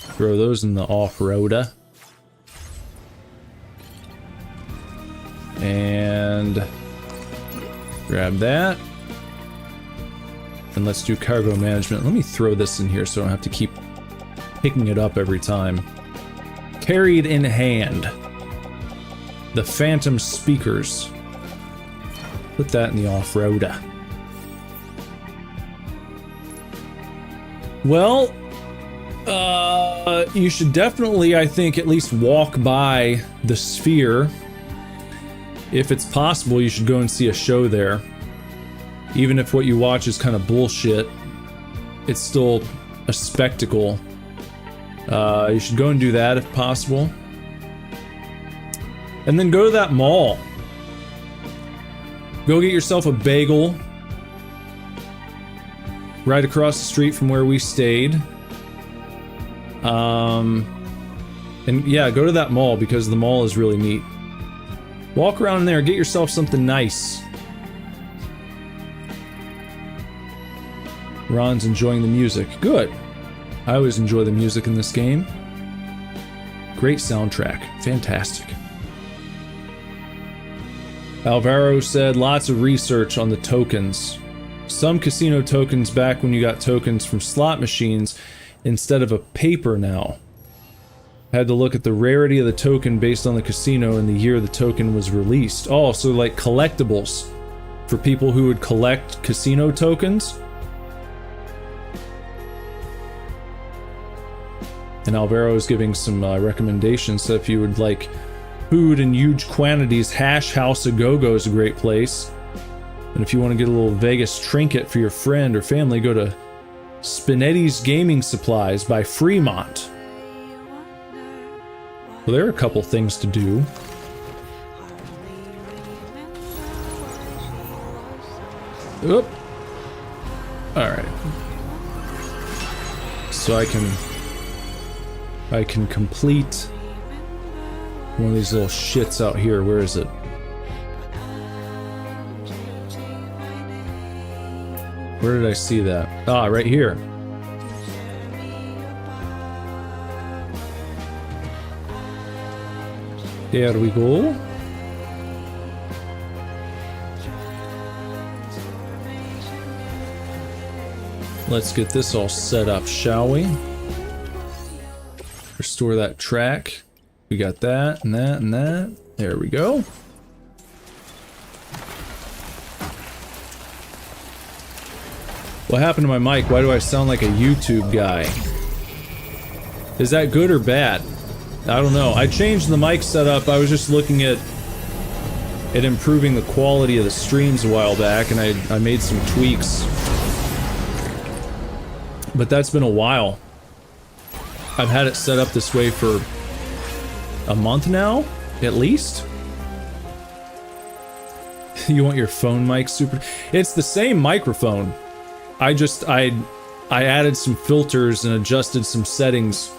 Throw those in the off-roader. And grab that. And let's do cargo management. Let me throw this in here so I don't have to keep picking it up every time. Carried in hand. The Phantom speakers. Put that in the off-roader. Well, you should definitely, I think, at least walk by the Sphere. If it's possible, you should go and see a show there. Even if what you watch is kind of bullshit, it's still a spectacle. You should go and do that if possible. And then go to that mall. Go get yourself a bagel. Right across the street from where we stayed. And yeah, go to that mall because the mall is really neat. Walk around there, get yourself something nice. Ron's enjoying the music. Good. I always enjoy the music in this game. Great soundtrack. Fantastic. Alvaro said lots of research on the tokens. Some casino tokens back when you got tokens from slot machines instead of a paper now. Had to look at the rarity of the token based on the casino and the year the token was released. Oh, so like collectibles for people who would collect casino tokens? And Alvaro is giving some recommendations. So if you would like food in huge quantities, Hash House A Go-Go is a great place. And if you want to get a little Vegas trinket for your friend or family, go to Spinetti's Gaming Supplies by Fremont. Well, there are a couple things to do. Oop. Alright. So I can complete one of these little shits out here. Where is it? Where did I see that? Ah, right here. There we go. Let's get this all set up, shall we? Restore that track. We got that and that and that. There we go. What happened to my mic? Why do I sound like a YouTube guy? Is that good or bad? I don't know. I changed the mic setup. I was just looking at improving the quality of the streams a while back, and I made some tweaks. But that's been a while. I've had it set up this way for a month now, at least. You want your phone mic super? It's the same microphone. I added some filters and adjusted some settings.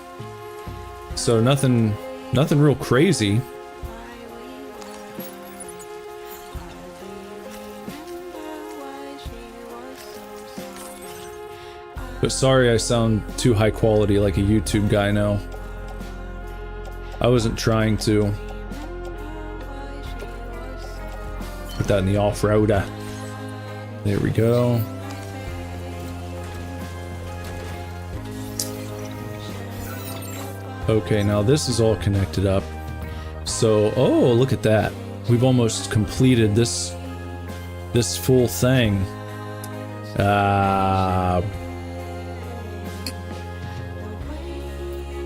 So nothing real crazy. But sorry I sound too high quality like a YouTube guy now. I wasn't trying to. Put that in the off-roader. There we go. Okay, now this is all connected up. So, oh, look at that. We've almost completed this full thing.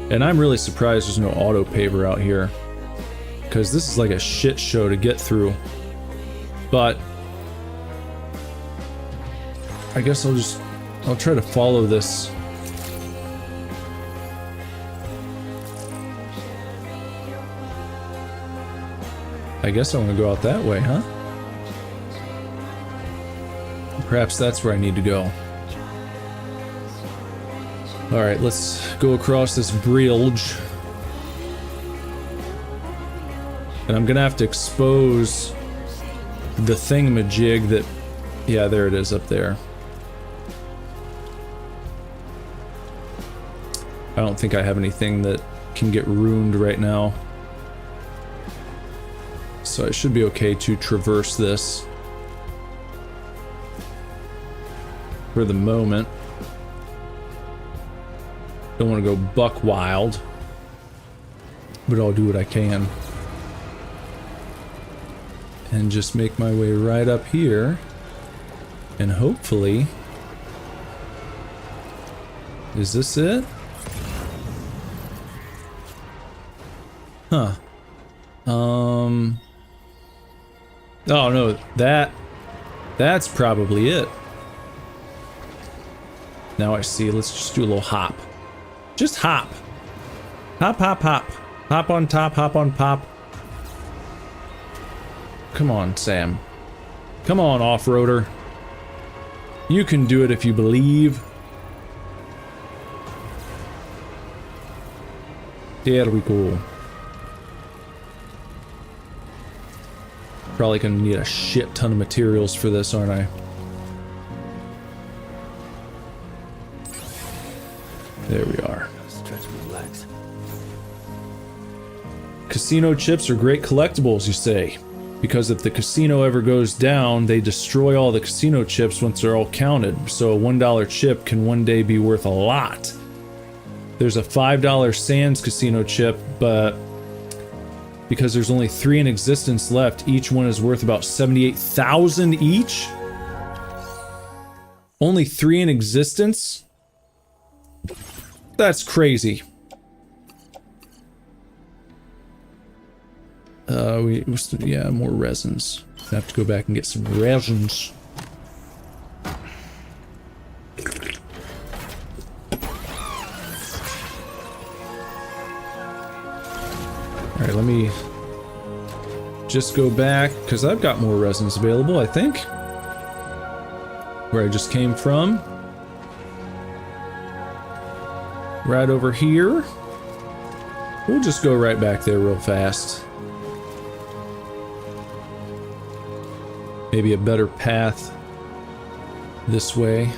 And I'm really surprised there's no auto paver out here, because this is like a shit show to get through. But I guess I'll try to follow this. I guess I want to go out that way, huh? Perhaps that's where I need to go. Alright, let's go across this bridge. And I'm gonna have to expose the thingamajig that... Yeah, there it is up there. I don't think I have anything that can get ruined right now. So I should be okay to traverse this for the moment. Don't want to go buck wild, but I'll do what I can. And just make my way right up here. And hopefully... Is this it? Huh. Oh no, that's probably it. Now I see, let's just do a little hop. Just hop. Hop, hop, hop. Hop on top, hop on pop. Come on, Sam. Come on, off-roader. You can do it if you believe. There we go. Probably gonna need a shit ton of materials for this, aren't I? There we are. Stretch my legs. Casino chips are great collectibles, you say. Because if the casino ever goes down, they destroy all the casino chips once they're all counted. So a $1 chip can one day be worth a lot. There's a $5 Sands casino chip, but because there's only 3 in existence left, each one is worth about 78,000 each? Only 3 in existence? That's crazy. Yeah, more resins. I have to go back and get some resins. Alright, let me just go back, because I've got more resins available, I think. Where I just came from. Right over here. We'll just go right back there real fast. Maybe a better path this way.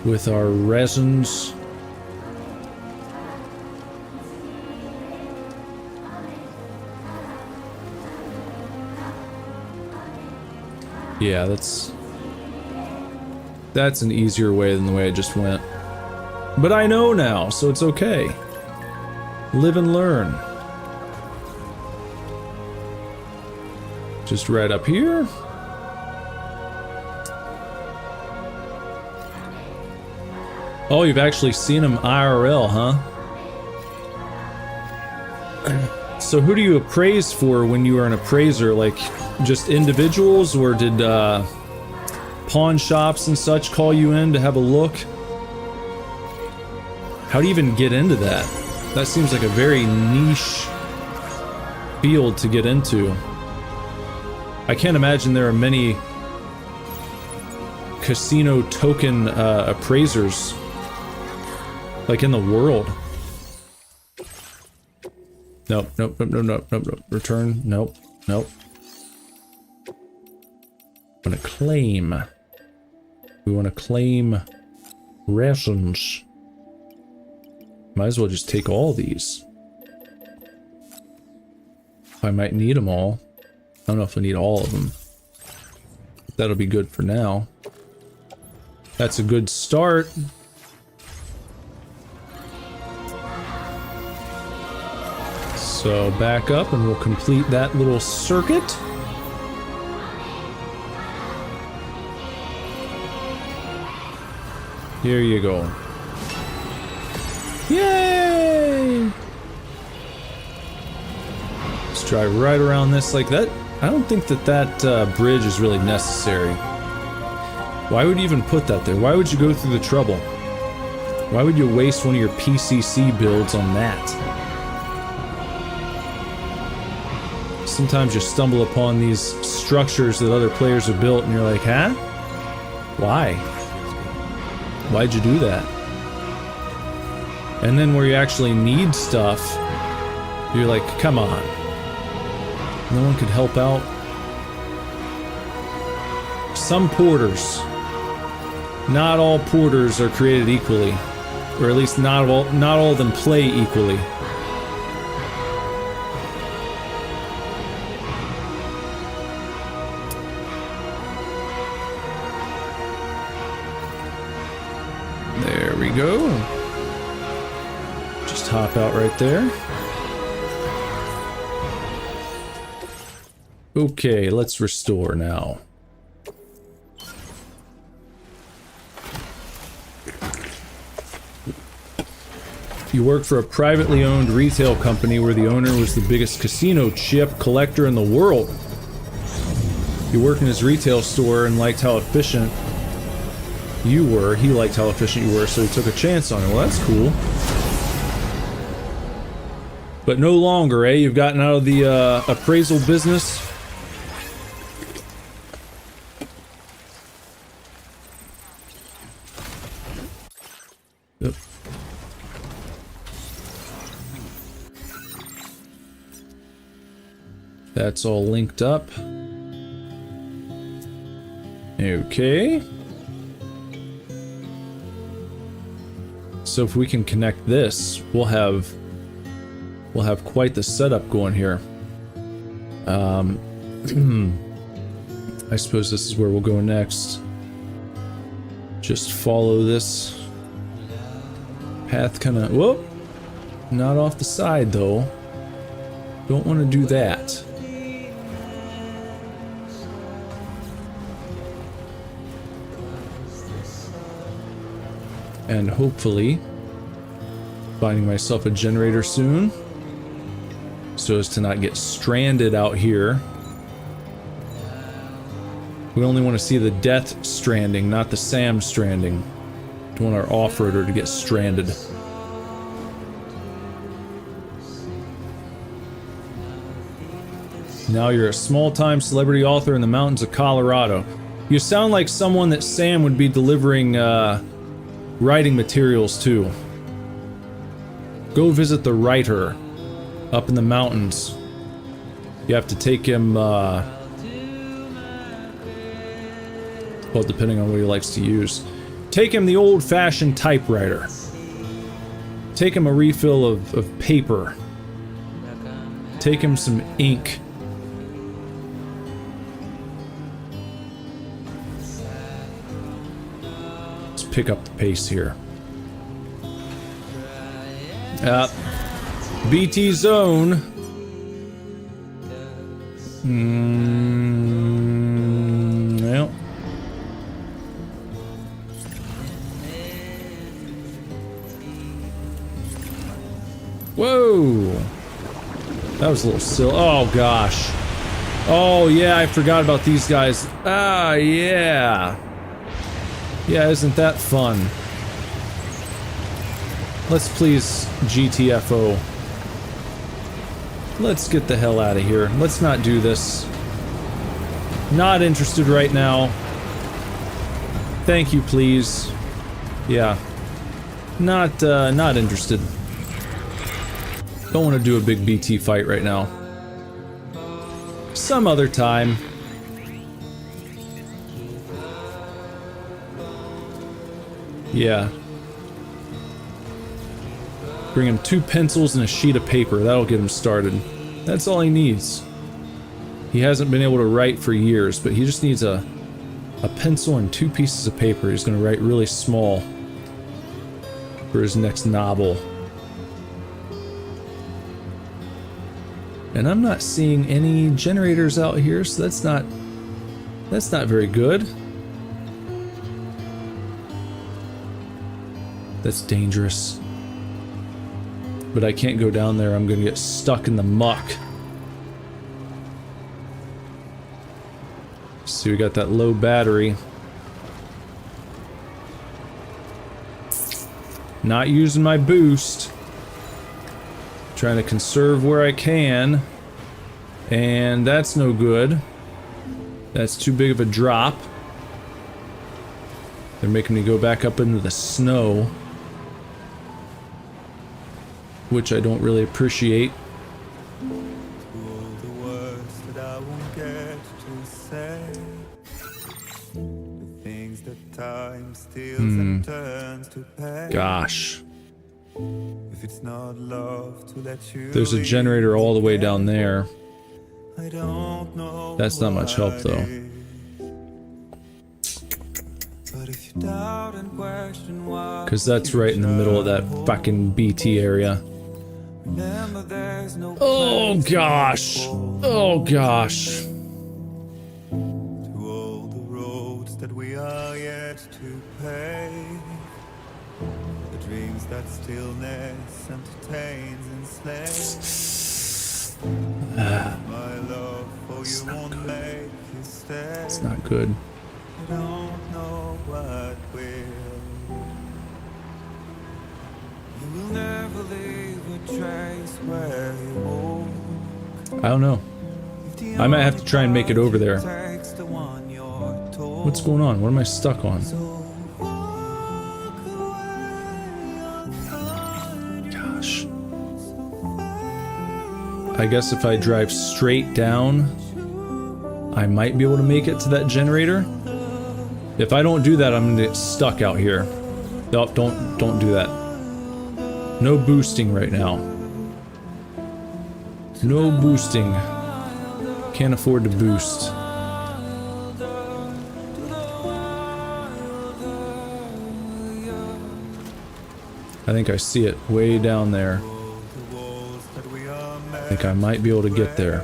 With our resins. Yeah, that's an easier way than the way I just went. But I know now, so it's okay. Live and learn. Just right up here. Oh, you've actually seen him IRL, huh? So who do you appraise for when you are an appraiser? Like, just individuals, or did pawn shops and such call you in to have a look? How do you even get into that? That seems like a very niche field to get into. I can't imagine there are many casino token appraisers like in the world. Nope, nope, nope, nope, nope, nope, nope. Return, nope, nope. I'm gonna claim. We want to claim resins. Might as well just take all these. I might need them all. I don't know if I need all of them. That'll be good for now. That's a good start. So back up and we'll complete that little circuit. Here you go. Yay! Let's drive right around this like that. I don't think that bridge is really necessary. Why would you even put that there? Why would you go through the trouble? Why would you waste one of your PCC builds on that? Sometimes you stumble upon these structures that other players have built and you're like, huh? Why? Why'd you do that? And then where you actually need stuff, you're like, come on. No one could help out. Some porters. Not all porters are created equally. Or at least not all of them play equally. There we go. Just hop out right there. Okay, let's restore now. You work for a privately owned retail company where the owner was the biggest casino chip collector in the world. You worked in his retail store and liked how efficient you were. He liked how efficient you were, so he took a chance on it. Well, that's cool. But no longer, eh? You've gotten out of the appraisal business. Yep. That's all linked up. Okay. So if we can connect this, we'll have quite the setup going here. I suppose this is where we'll go next. Just follow this path kind of, whoop, not off the side though. Don't want to do that. And hopefully finding myself a generator soon so as to not get stranded out here. We only want to see the death stranding, not the Sam stranding. Don't want our off-roader to get stranded. Now you're a small-time celebrity author in the mountains of Colorado. You sound like someone that Sam would be delivering, writing materials to. Go visit the writer up in the mountains. You have to take him, well, depending on what he likes to use. Take him the old-fashioned typewriter. Take him a refill of paper. Take him some ink. Let's pick up the pace here. BT zone. Well. Whoa. That was a little silly. Oh gosh. Oh yeah, I forgot about these guys. Ah, yeah. Yeah, isn't that fun? Let's please GTFO. Let's get the hell out of here. Let's not do this. Not interested right now. Thank you, please. Yeah. Not interested. Don't want to do a big BT fight right now. Some other time. Yeah. Bring him 2 pencils and a sheet of paper. That'll get him started. That's all he needs. He hasn't been able to write for years, but he just needs a pencil and 2 pieces of paper. He's gonna write really small for his next novel. And I'm not seeing any generators out here, so that's not very good. That's dangerous. But I can't go down there, I'm gonna get stuck in the muck. See, we got that low battery. Not using my boost. Trying to conserve where I can. And that's no good. That's too big of a drop. They're making me go back up into the snow. Which I don't really appreciate. Gosh. There's a generator all the way down there. That's not much help though. Because that's right in the middle of that fucking BT area. Oh gosh. Oh gosh. That stillness entertains and slays. My love for you won't make you stay. It's not good. I don't know what will. You will never leave a trace where you walk. I don't know. I might have to try and make it over there. What's going on? What am I stuck on? I guess if I drive straight down, I might be able to make it to that generator. If I don't do that, I'm gonna get stuck out here. Nope, don't do that. No boosting right now. No boosting. Can't afford to boost. I think I see it way down there. I think I might be able to get there.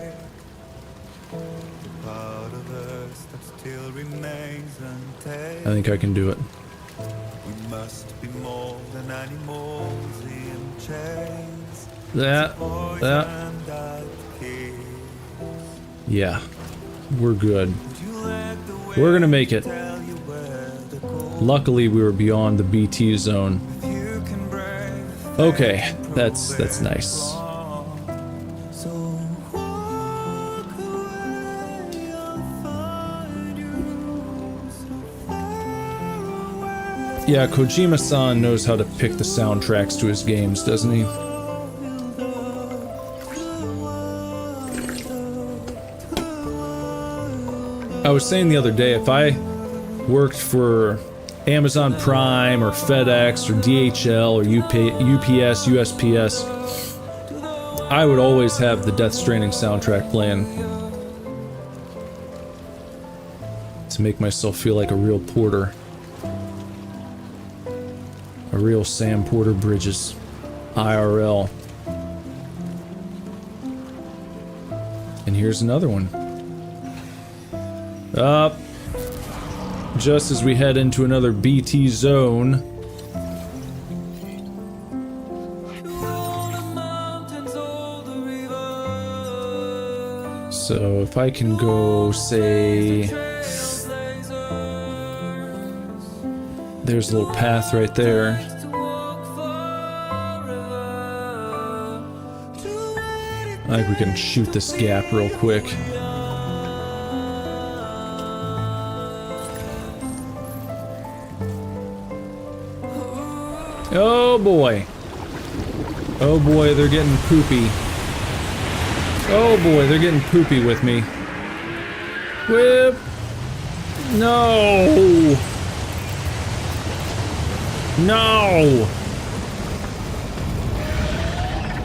I think I can do it. That. Yeah, we're good. We're gonna make it. Luckily, we were beyond the BT zone. Okay, that's nice. Yeah, Kojima-san knows how to pick the soundtracks to his games, doesn't he? I was saying the other day, if I worked for Amazon Prime or FedEx or DHL or UPS, USPS, I would always have the Death Stranding soundtrack playing to make myself feel like a real Porter. A real Sam Porter Bridges. IRL. And here's another one. Just as we head into another BT zone. So if I can go, say... There's a little path right there. I think we can shoot this gap real quick. Oh boy. Oh boy, they're getting poopy. Oh boy, they're getting poopy with me. Whip! No! No!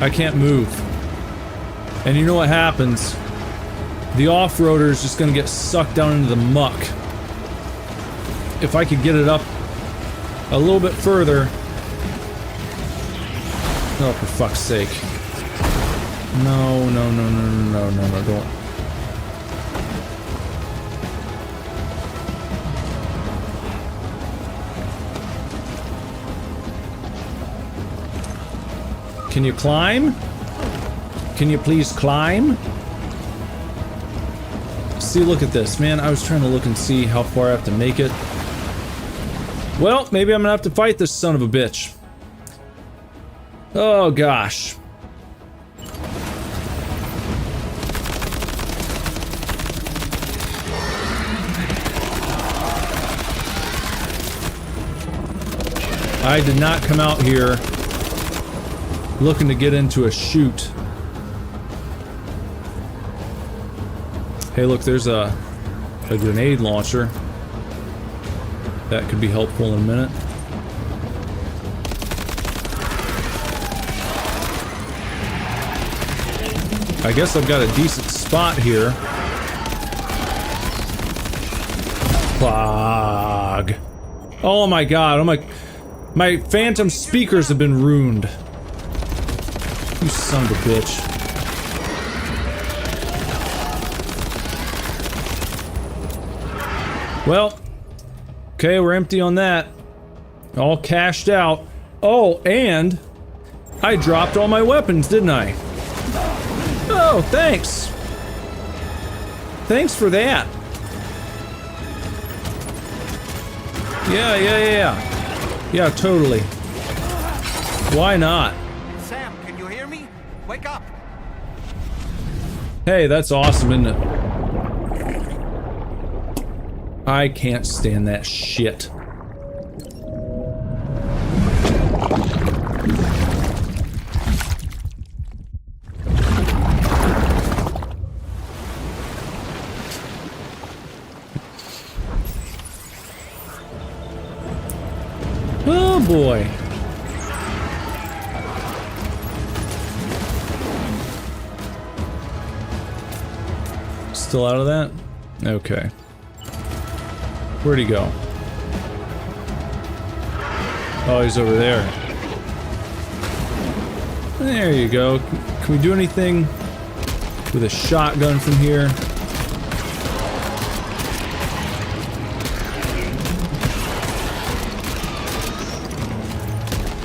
I can't move. And you know what happens? The off-roader is just gonna get sucked down into the muck. If I could get it up a little bit further. Oh, for fuck's sake. No, no, no, no, no, no, no, don't. Can you climb? Can you please climb? See, look at this. Man, I was trying to look and see how far I have to make it. Well, maybe I'm gonna have to fight this son of a bitch. Oh, gosh. I did not come out here looking to get into a chute. Hey, look, there's a grenade launcher. That could be helpful in a minute. I guess I've got a decent spot here. Fog. Oh my god, oh my phantom speakers have been ruined. You son of a bitch. Well, okay, we're empty on that. All cashed out. Oh, and I dropped all my weapons, didn't I? Oh, thanks. Thanks for that. Yeah. Yeah, totally. Why not? Sam, can you hear me? Wake up. Hey, that's awesome, isn't it? I can't stand that shit. Oh boy. Still out of that? Okay. Where'd he go? Oh, he's over there. There you go. Can we do anything with a shotgun from here?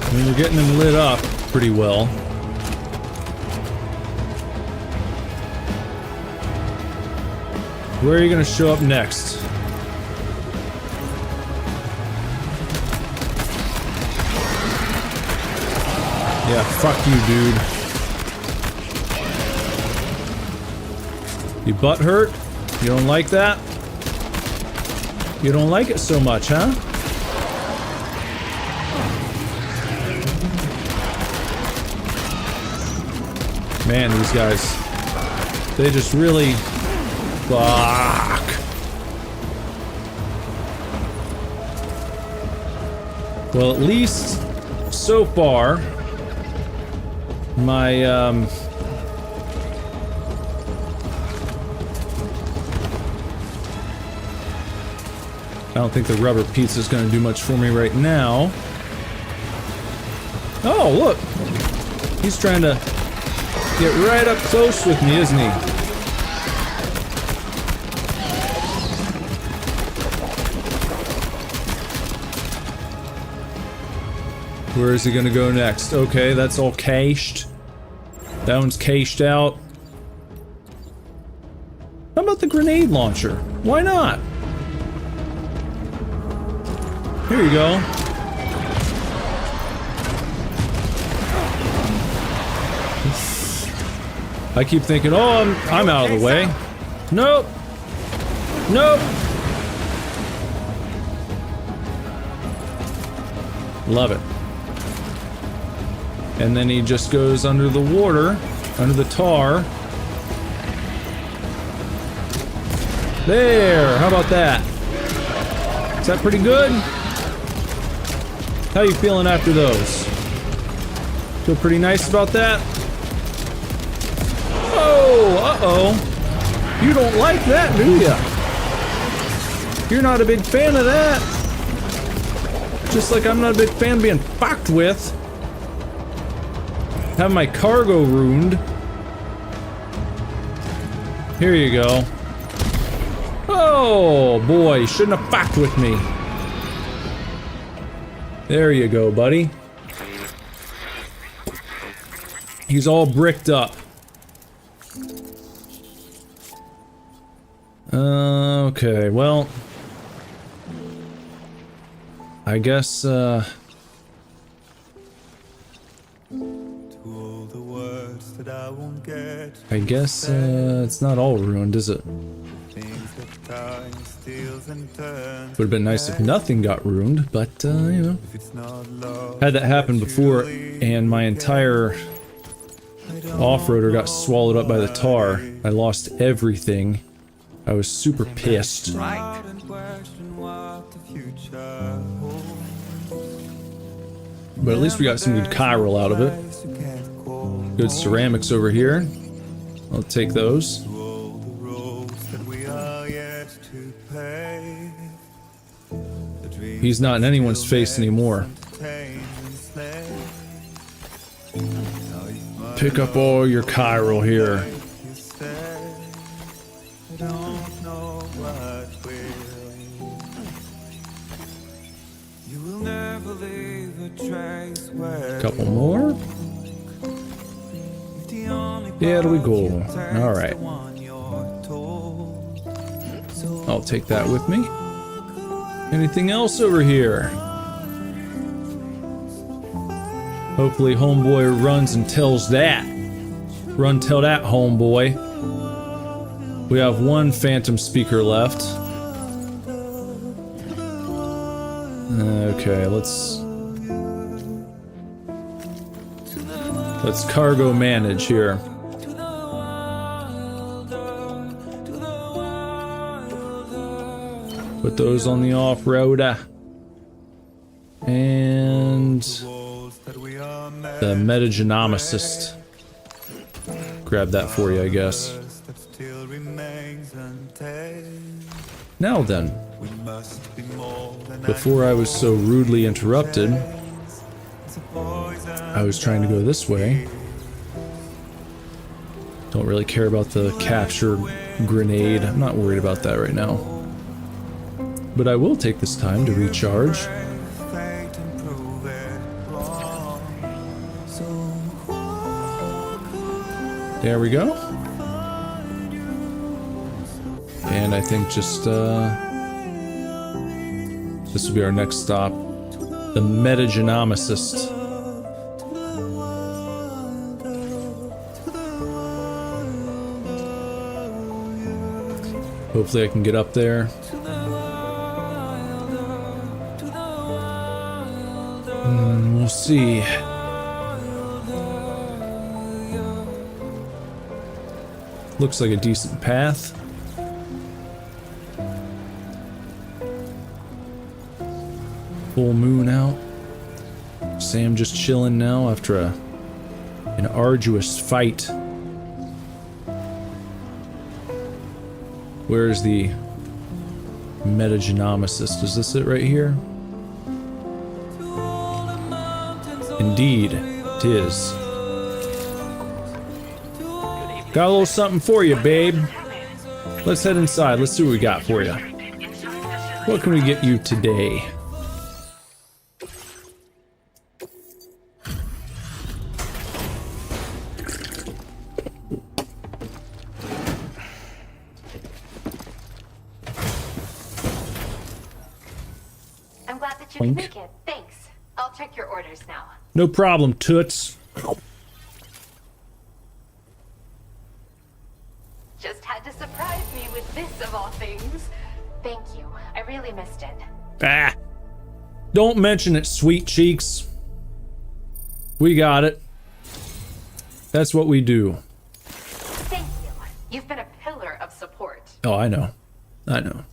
I mean, we're getting them lit up pretty well. Where are you gonna show up next? Yeah, fuck you, dude. You butt hurt? You don't like that? You don't like it so much, huh? Man, these guys, they just really... Fuck. Well, at least so far, my, I don't think the rubber pizza is going to do much for me right now. Oh, look! He's trying to get right up close with me, isn't he? Where is he going to go next? Okay, that's all cached. That one's cached out. How about the grenade launcher? Why not? Here you go. I keep thinking, oh, I'm out of the way. Nope. Nope. Love it. And then he just goes under the water, under the tar. There. How about that? Is that pretty good? How you feeling after those? Feel pretty nice about that? Oh, uh-oh. You don't like that, do ya? You're not a big fan of that. Just like I'm not a big fan of being fucked with. Have my cargo ruined. Here you go. Oh, boy, you shouldn't have fucked with me. There you go, buddy. He's all bricked up. Okay, well... I guess, it's not all ruined, is it? Would have been nice if nothing got ruined, but, you know. Had that happen before, and my entire off-roader got swallowed up by the tar. I lost everything. I was super pissed. Right. But at least we got some good chiral out of it. Good ceramics over here. I'll take those. He's not in anyone's face anymore. Pick up all your chiral here. Couple more. There we go. Alright. I'll take that with me. Anything else over here? Hopefully homeboy runs and tells that. Run tell that, homeboy. We have one phantom speaker left. Okay, let's cargo manage here. Put those on the off-roader. And the metagenomicist. Grab that for you, I guess. Now then, before I was so rudely interrupted, I was trying to go this way. Don't really care about the capture grenade. I'm not worried about that right now. But I will take this time to recharge. There we go. And I think just, this will be our next stop. The metagenomicist. Hopefully I can get up there. We'll see. Looks like a decent path. Full moon out. Sam just chilling now after an arduous fight. Where's the metagenomicist? Is this it right here? Indeed, it is. Got a little something for you, babe. Let's head inside. Let's see what we got for you. What can we get you today? I'm glad that you can make it. Thanks. I'll check your orders now. No problem, toots. Just had to surprise me with this of all things. Thank you. I really missed it. Ah! Don't mention it, sweet cheeks. We got it. That's what we do. Thank you. You've been a pillar of support. Oh, I know. I know.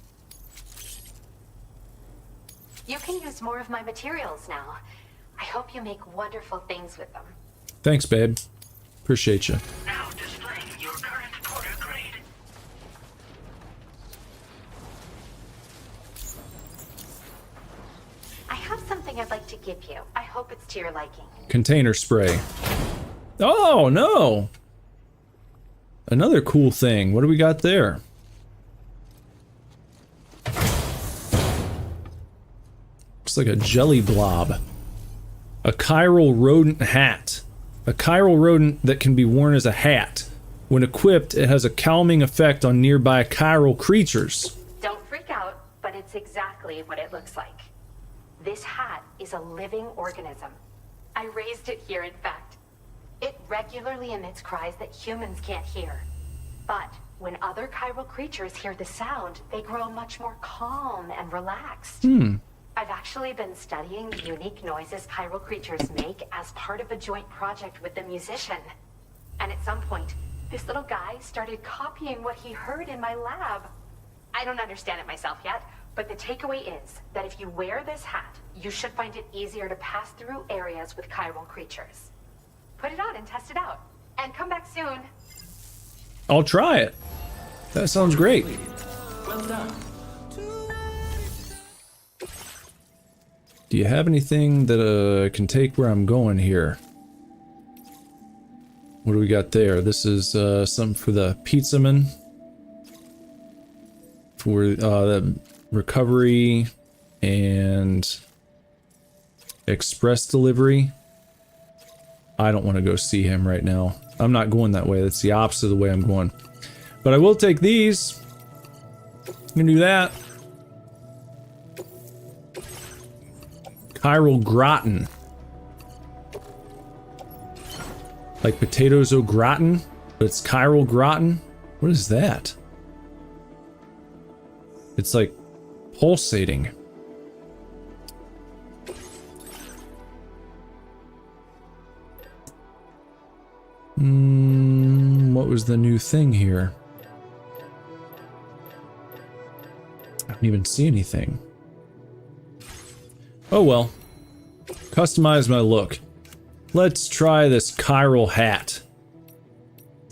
You can use more of my materials now. I hope you make wonderful things with them. Thanks, babe. Appreciate you. Now displaying your current quarter grade. I have something I'd like to give you. I hope it's to your liking. Container spray. Oh, no! Another cool thing. What do we got there? Looks like a jelly blob. A chiral rodent hat. A chiral rodent that can be worn as a hat. When equipped, it has a calming effect on nearby chiral creatures. Don't freak out, but it's exactly what it looks like. This hat is a living organism. I raised it here, in fact. It regularly emits cries that humans can't hear. But when other chiral creatures hear the sound, they grow much more calm and relaxed. I've actually been studying the unique noises chiral creatures make as part of a joint project with the musician. And at some point, this little guy started copying what he heard in my lab. I don't understand it myself yet, but the takeaway is that if you wear this hat, you should find it easier to pass through areas with chiral creatures. Put it on and test it out. And come back soon. I'll try it. That sounds great. Do you have anything that I can take where I'm going here? What do we got there? This is something for the pizza man. For the recovery and express delivery. I don't want to go see him right now. I'm not going that way. That's the opposite of the way I'm going. But I will take these. I'm gonna do that. Chiral gratin. Like potatoes au gratin, but it's chiral gratin. What is that? It's like pulsating. What was the new thing here? I don't even see anything. Oh well. Customize my look. Let's try this chiral hat.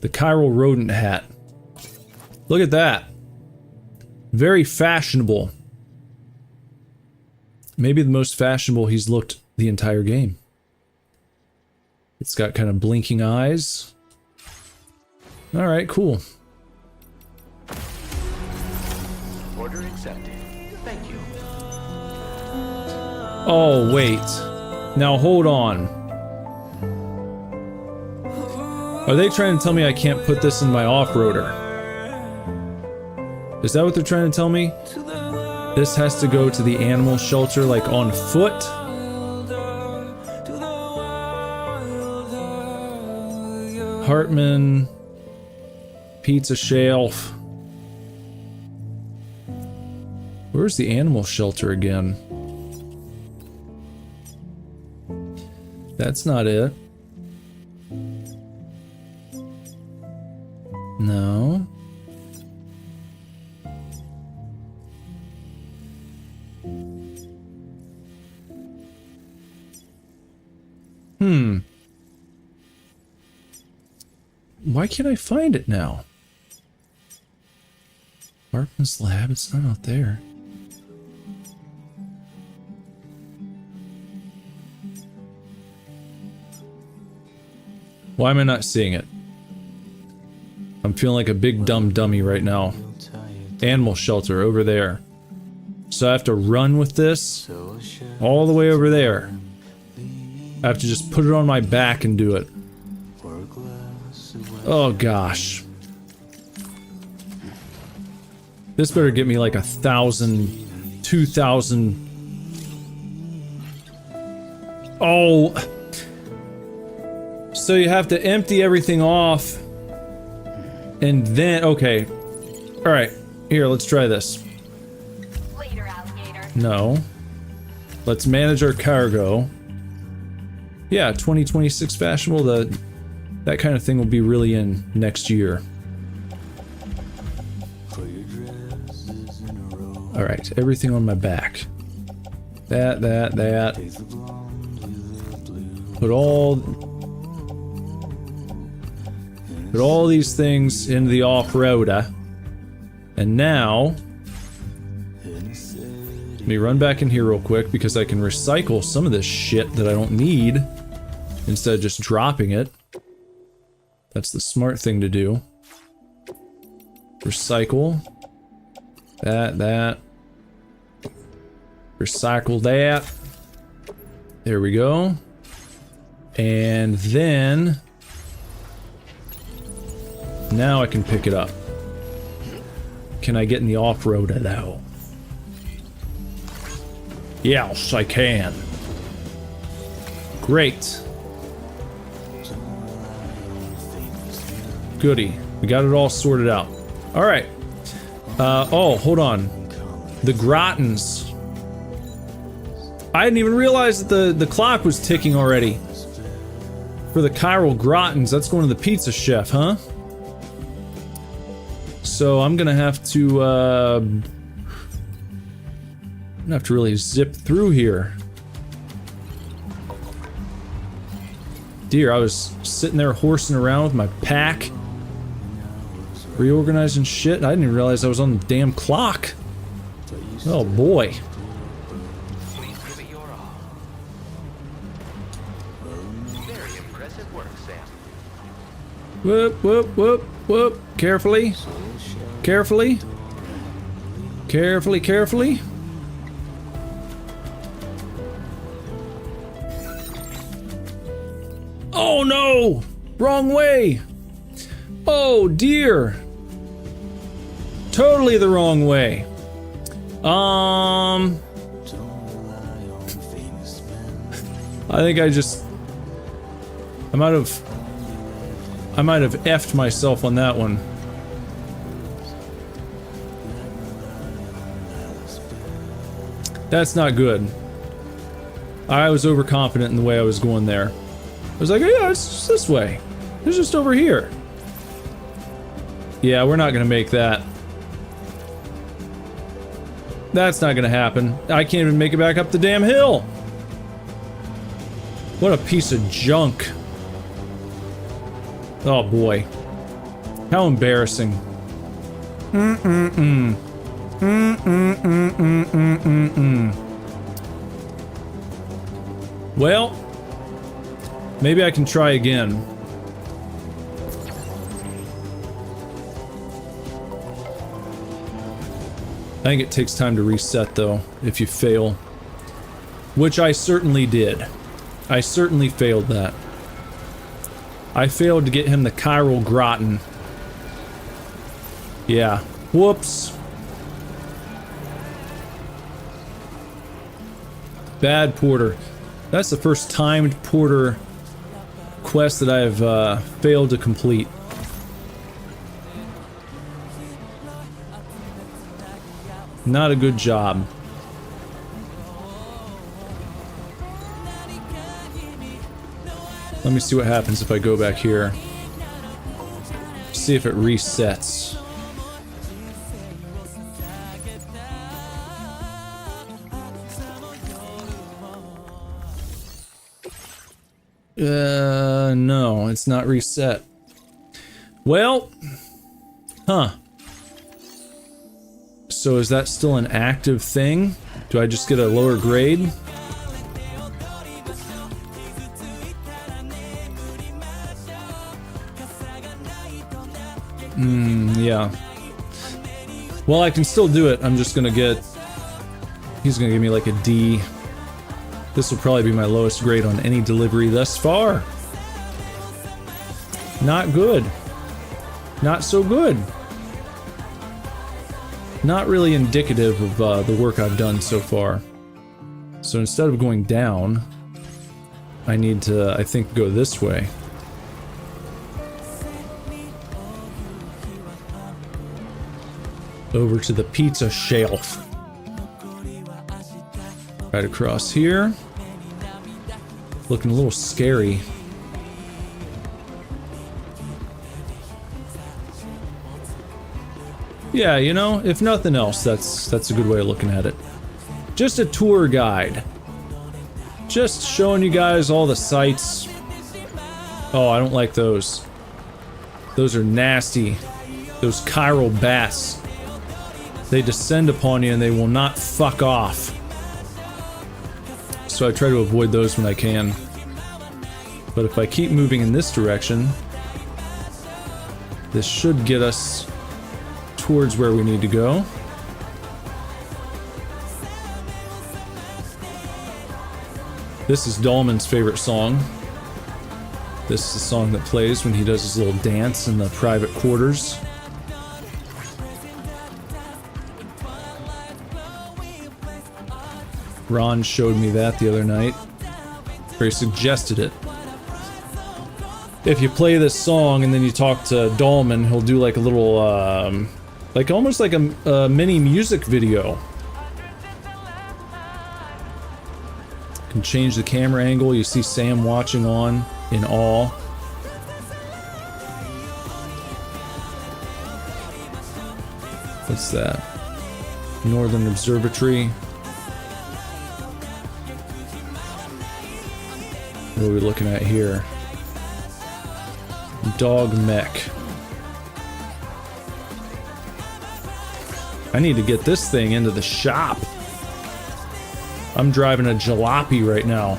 The chiral rodent hat. Look at that. Very fashionable. Maybe the most fashionable he's looked the entire game. It's got kind of blinking eyes. Alright, cool. Order accepted. Thank you. Oh, wait. Now hold on. Are they trying to tell me I can't put this in my off-roader? Is that what they're trying to tell me? This has to go to the animal shelter, like, on foot? Hartman. Pizza shelf. Where's the animal shelter again? That's not it. No. Why can't I find it now? Bartman's lab, it's not out there. Why am I not seeing it? I'm feeling like a big dumb dummy right now. Animal shelter over there. So I have to run with this all the way over there. I have to just put it on my back and do it. Oh gosh. This better get me like 1,000, 2,000. Oh. So you have to empty everything off. And then, okay. Alright, here, let's try this. Later, alligator. No. Let's manage our cargo. Yeah, 2026 fashionable, that kind of thing will be really in next year. Alright, everything on my back. That. Put all these things into the off-roader. And now, let me run back in here real quick because I can recycle some of this shit that I don't need instead of just dropping it. That's the smart thing to do. Recycle. That. Recycle that. There we go. And then now I can pick it up. Can I get in the off-road though? Yes, I can. Great. Goody. We got it all sorted out. Alright. Oh, hold on. The Grottons. I didn't even realize that the clock was ticking already. For the chiral Grottons, that's going to the pizza chef, huh? So I'm gonna have to, really zip through here. Dear, I was sitting there horsing around with my pack, reorganizing shit. I didn't even realize I was on the damn clock. Oh boy. Please give it your all. Very impressive work, Sam. Whoop, whoop, whoop, whoop. Carefully. Carefully. Carefully, carefully. Oh no! Wrong way! Oh dear! Totally the wrong way. I think I might have effed myself on that one. That's not good. I was overconfident in the way I was going there. I was like, yeah, it's just this way. It's just over here. Yeah, we're not gonna make that. That's not gonna happen. I can't even make it back up the damn hill. What a piece of junk. Oh boy. How embarrassing. Well, maybe I can try again. I think it takes time to reset though, if you fail. Which I certainly did. I certainly failed that. I failed to get him the chiral Grotton. Yeah. Whoops. Bad porter. That's the first timed porter quest that I have failed to complete. Not a good job. Let me see what happens if I go back here. see if it resets. No, it's not reset. Well, huh. So is that still an active thing? Do I just get a lower grade? Yeah. Well, I can still do it. I'm just gonna get... He's gonna give me like a D. This will probably be my lowest grade on any delivery thus far. Not good. Not so good. Not really indicative of the work I've done so far. So instead of going down, I need to, I think, go this way. Over to the pizza shelf. Right across here. Looking a little scary. Yeah, you know, if nothing else, that's a good way of looking at it. Just a tour guide. Just showing you guys all the sights. Oh, I don't like those. Those are nasty. Those chiral bats. They descend upon you and they will not fuck off. So I try to avoid those when I can. But if I keep moving in this direction, this should get us towards where we need to go. This is Dahlman's favorite song. This is the song that plays when he does his little dance in the private quarters. Ron showed me that the other night, or he suggested it. If you play this song and then you talk to Dahlman, he'll do like a little, like almost like a mini music video. Can change the camera angle. You see Sam watching on in awe. What's that? Northern Observatory. What are we looking at here? Dog mech. I need to get this thing into the shop. I'm driving a jalopy right now.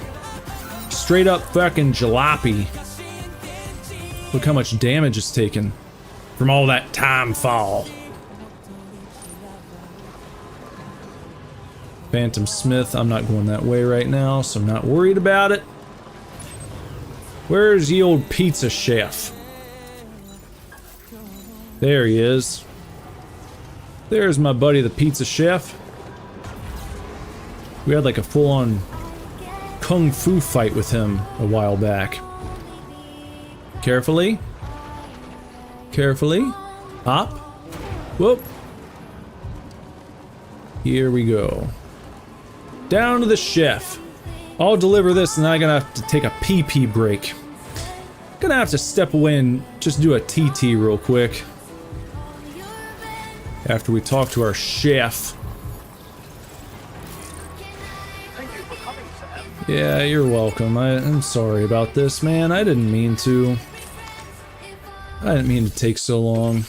Straight up fucking jalopy. Look how much damage it's taken from all that time fall. Phantom Smith, I'm not going that way right now, so I'm not worried about it. Where's the old pizza chef? There he is. There's my buddy the pizza chef. We had like a full-on kung fu fight with him a while back. Carefully. Carefully. Up. Whoop. Here we go. Down to the chef. I'll deliver this and then I'm gonna have to take a pee-pee break. Gonna have to step away and just do a TT real quick. After we talk to our chef. Yeah, you're welcome. I'm sorry about this, man. I didn't mean to. I didn't mean to take so long.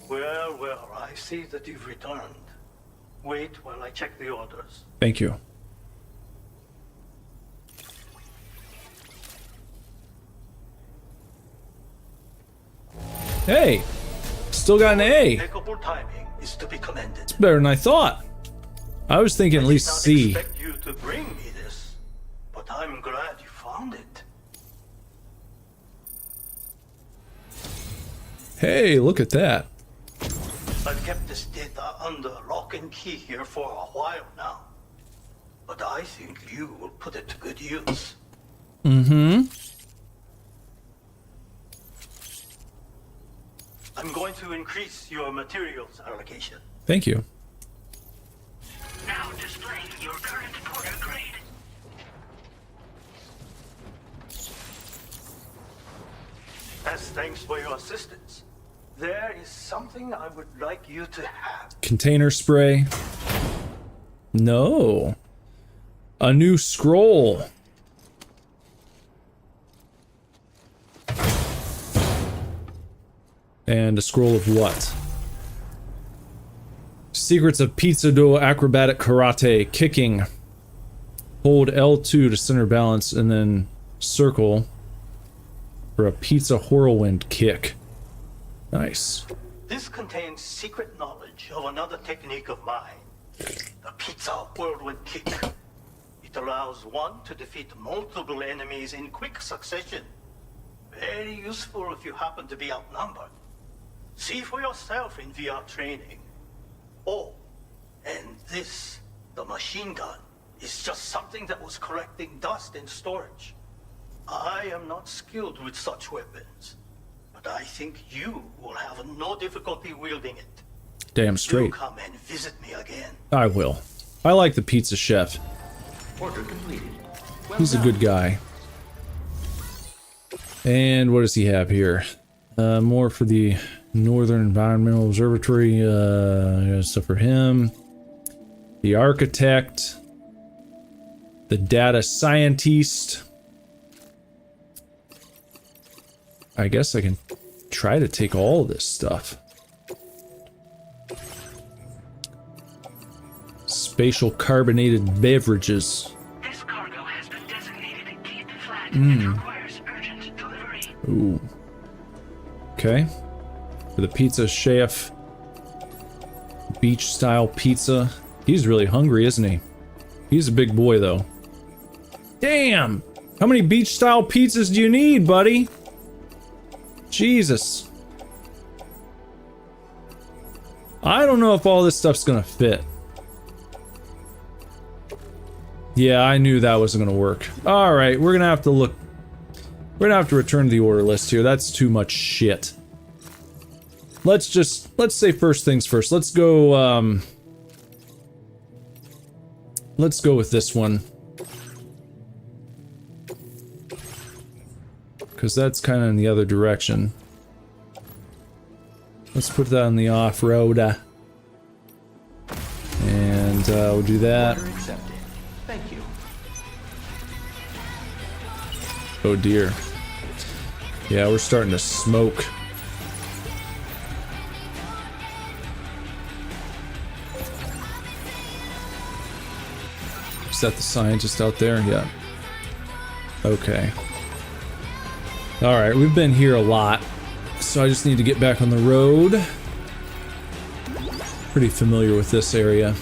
Well, I see that you've returned. Wait while I check the orders. Thank you. Hey! Still got an A! Impeccable timing is to be commended. It's better than I thought. I was thinking at least C. I did not expect you to bring me this, but I'm glad you found it. Hey, look at that. I've kept this data under lock and key here for a while now. But I think you will put it to good use. Mm-hmm. I'm going to increase your materials allocation. Thank you. Now displaying your current porter grade. As thanks for your assistance, there is something I would like you to have. Container spray. No. A new scroll. And a scroll of what? Secrets of Pizza Do Acrobatic Karate. Kicking. Hold L2 to center balance and then circle for a pizza whirlwind kick. Nice. This contains secret knowledge of another technique of mine. The pizza whirlwind kick. It allows one to defeat multiple enemies in quick succession. Very useful if you happen to be outnumbered. See for yourself in VR training. Oh, and this, the machine gun, is just something that was collecting dust in storage. I am not skilled with such weapons, but I think you will have no difficulty wielding it. Damn straight. Do come and visit me again. I will. I like the pizza chef. Order completed. Well He's a good guy. And what does he have here? More for the Northern Environmental Observatory. Stuff for him. The architect. The data scientist. I guess I can try to take all of this stuff. Spatial carbonated beverages. This cargo has been designated a Kid Flat and requires urgent delivery. Ooh. Okay. For the pizza chef. Beach style pizza. He's really hungry, isn't he? He's a big boy, though. Damn! How many beach style pizzas do you need, buddy? Jesus. I don't know if all this stuff's gonna fit. Yeah, I knew that wasn't gonna work. Alright, we're gonna have to look. We're gonna have to return to the order list here. That's too much shit. Let's say first things first. Let's go with this one. Because that's kind of in the other direction. Let's put that on the off-road. And we'll do that. Order accepted. Thank you. Oh dear. Yeah, we're starting to smoke. Is that the scientist out there? Yeah. Okay. Alright, we've been here a lot, so I just need to get back on the road. Pretty familiar with this area.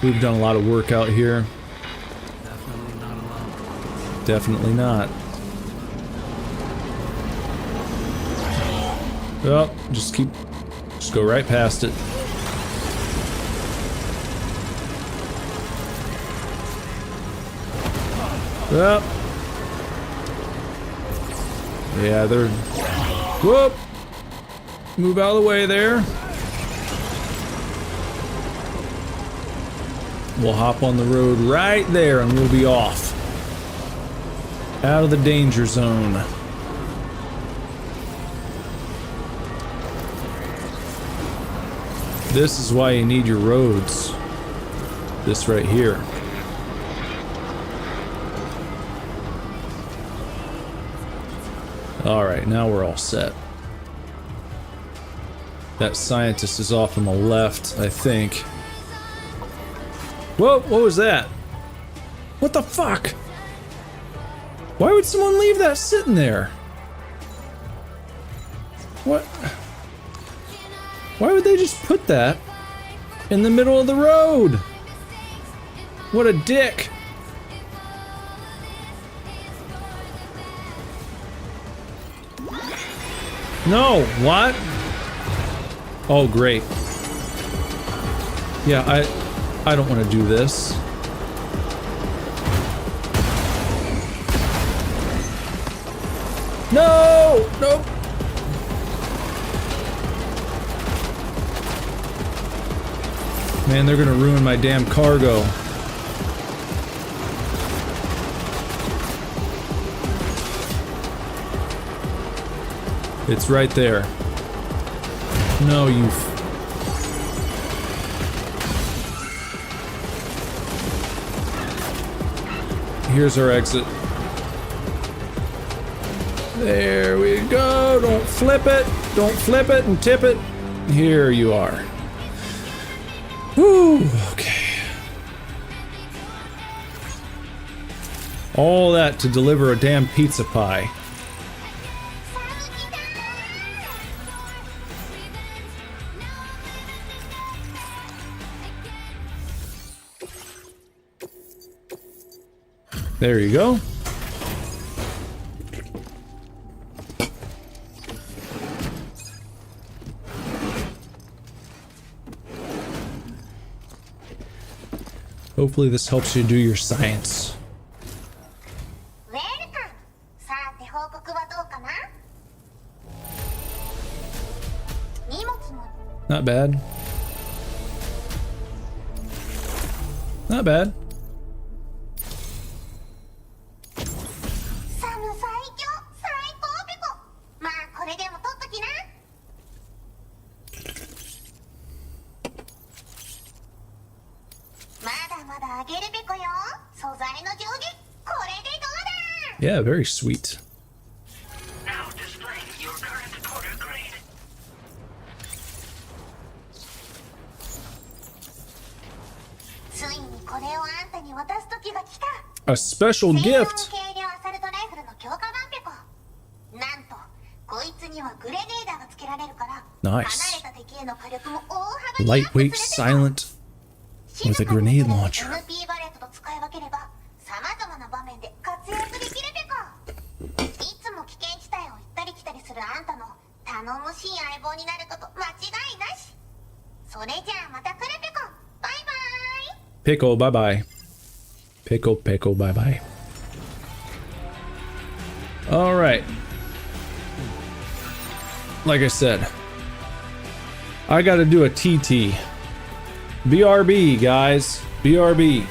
We've done a lot of work out here. Definitely not alone. Definitely not. Well, just go right past it. Well. Yeah, they're... Whoop! Move out of the way there. We'll hop on the road right there and we'll be off. Out of the danger zone. This is why you need your roads. This right here. Alright, now we're all set. That scientist is off on the left, I think. Whoa, what was that? What the fuck? Why would someone leave that sitting there? What? Why would they just put that in the middle of the road? What a dick. No, what? Oh, great. Yeah, I don't want to do this. No! Nope. Man, they're gonna ruin my damn cargo. It's right there. No, you... Here's our exit. There we go. Don't flip it. Don't flip it and tip it. Here you are. Whew, okay. All that to deliver a damn pizza pie. There you go. Hopefully this helps you do your science. Not bad. Not bad. Yeah, very sweet. Now displaying your current quarter grade. A special gift. Nice. Lightweight, silent, with a grenade launcher. Pickle, bye-bye. Pickle, pickle, bye-bye. Alright. Like I said, I gotta do a TT. BRB, guys. BRB.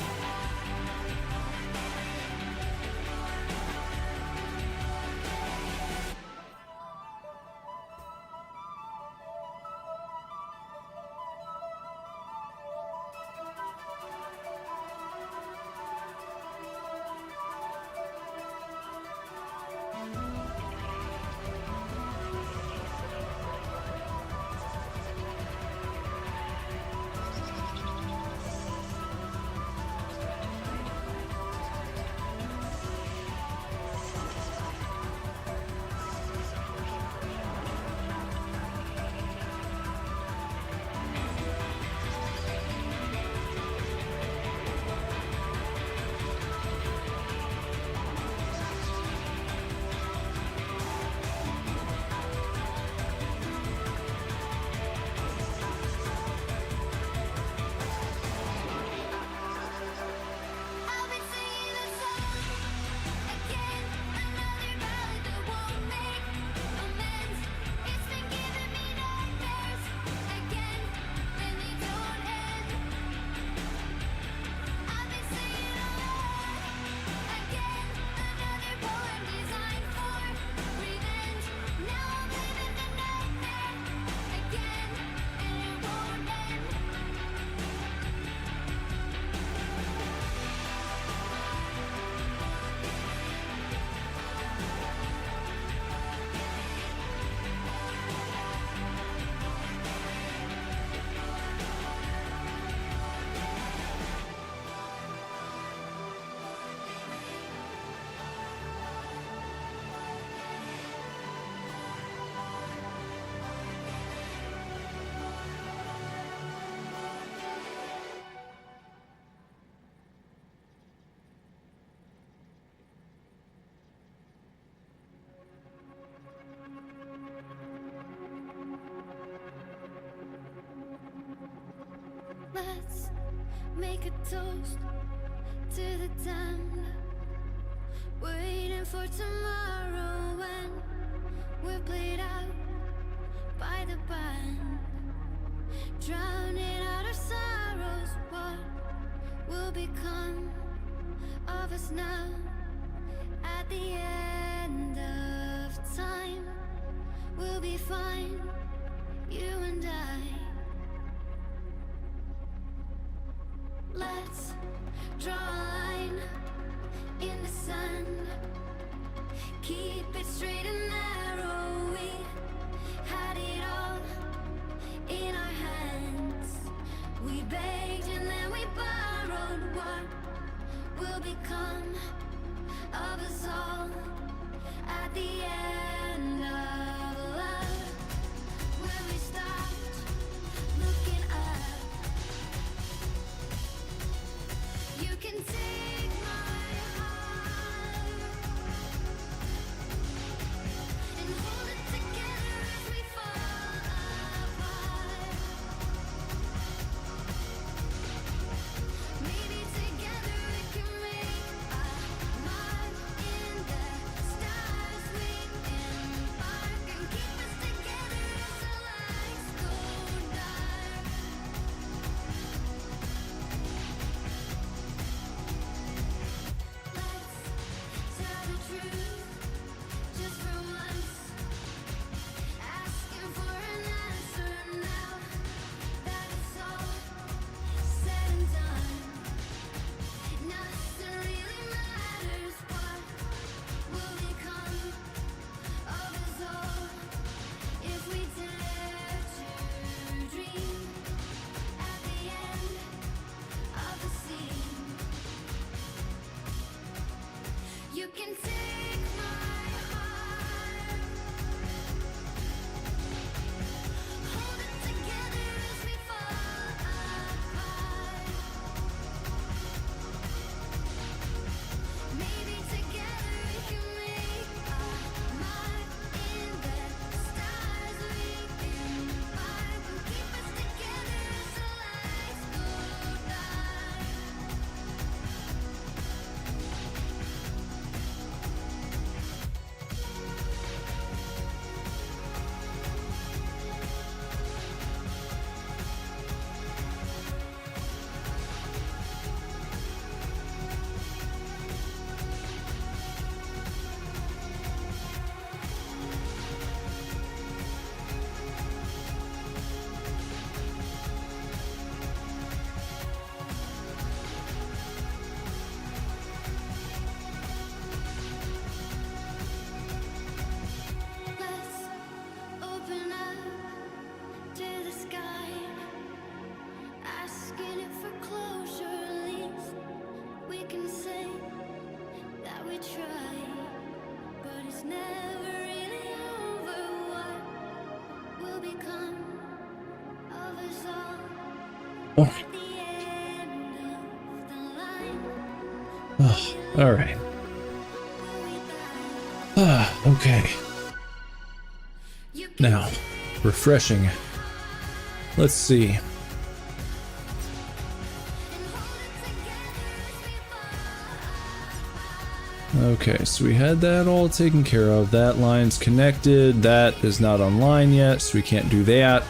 Let's make a toast to the damned. Waiting for tomorrow when we're played out by the band. drowning out our sorrows. What will become of us now at the end of time? We'll be fine, you and I. Let's draw a line in the sand. Keep it straight and narrow. We had it all in our hands. We begged and then we borrowed. What will become of us all at the end of love? When we stopped looking up. You can take my heart and hold it together as we fall apart. Maybe together we can make a mark in the stars. We embark and keep us together as the lights go dark. Let's tell the truth just for once. Asking for an answer now that it's all said and done. Nothing really matters. What will become of us all if we dare to dream at the end of the scene? You can take my heart, hold it together as we fall apart. Maybe together we can make a mark in the stars. We embark and keep us together as the lights go dark. Let's open up to the sky, asking it for closure. At least we can say that we tried, but it's never really over. What will become of us all at the end of the line? All right. Okay. Now, refreshing. Let's see. Okay, so we had that all taken care of. That line's connected. That is not online yet, so we can't do that.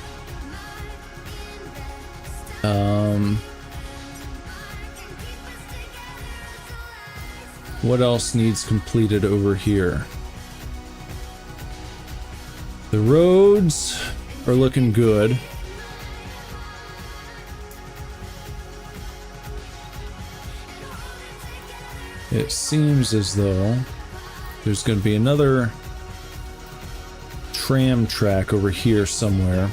What else needs completed over here? The roads are looking good. It seems as though there's going to be another tram track over here somewhere.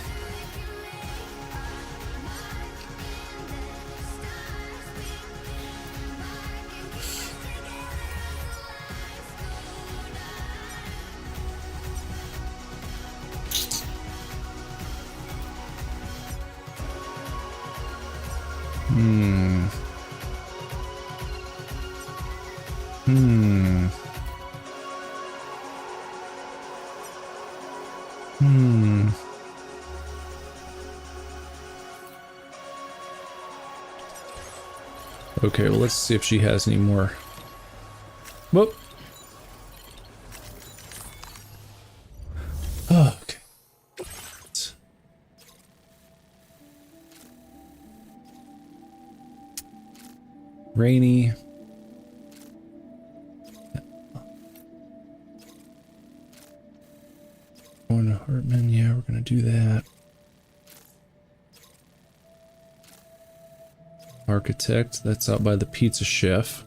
Okay, well, let's see if she has any more. Whoop. Oh, okay. Rainy. Going to Hartman, yeah, we're gonna do that. Architect, that's out by the pizza chef.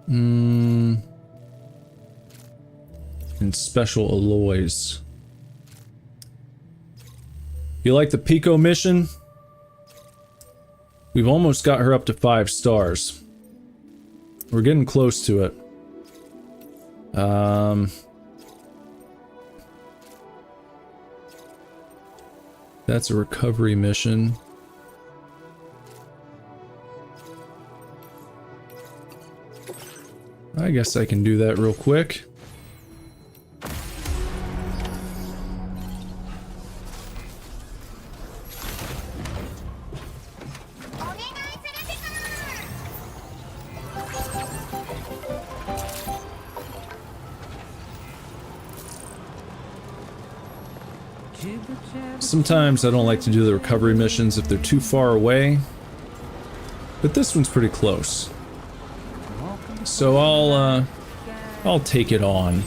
And special alloys. You like the Pico mission? We've almost got her up to 5 stars. We're getting close to it. That's a recovery mission. I guess I can do that real quick. Sometimes I don't like to do the recovery missions if they're too far away, but this one's pretty close. So I'll take it on.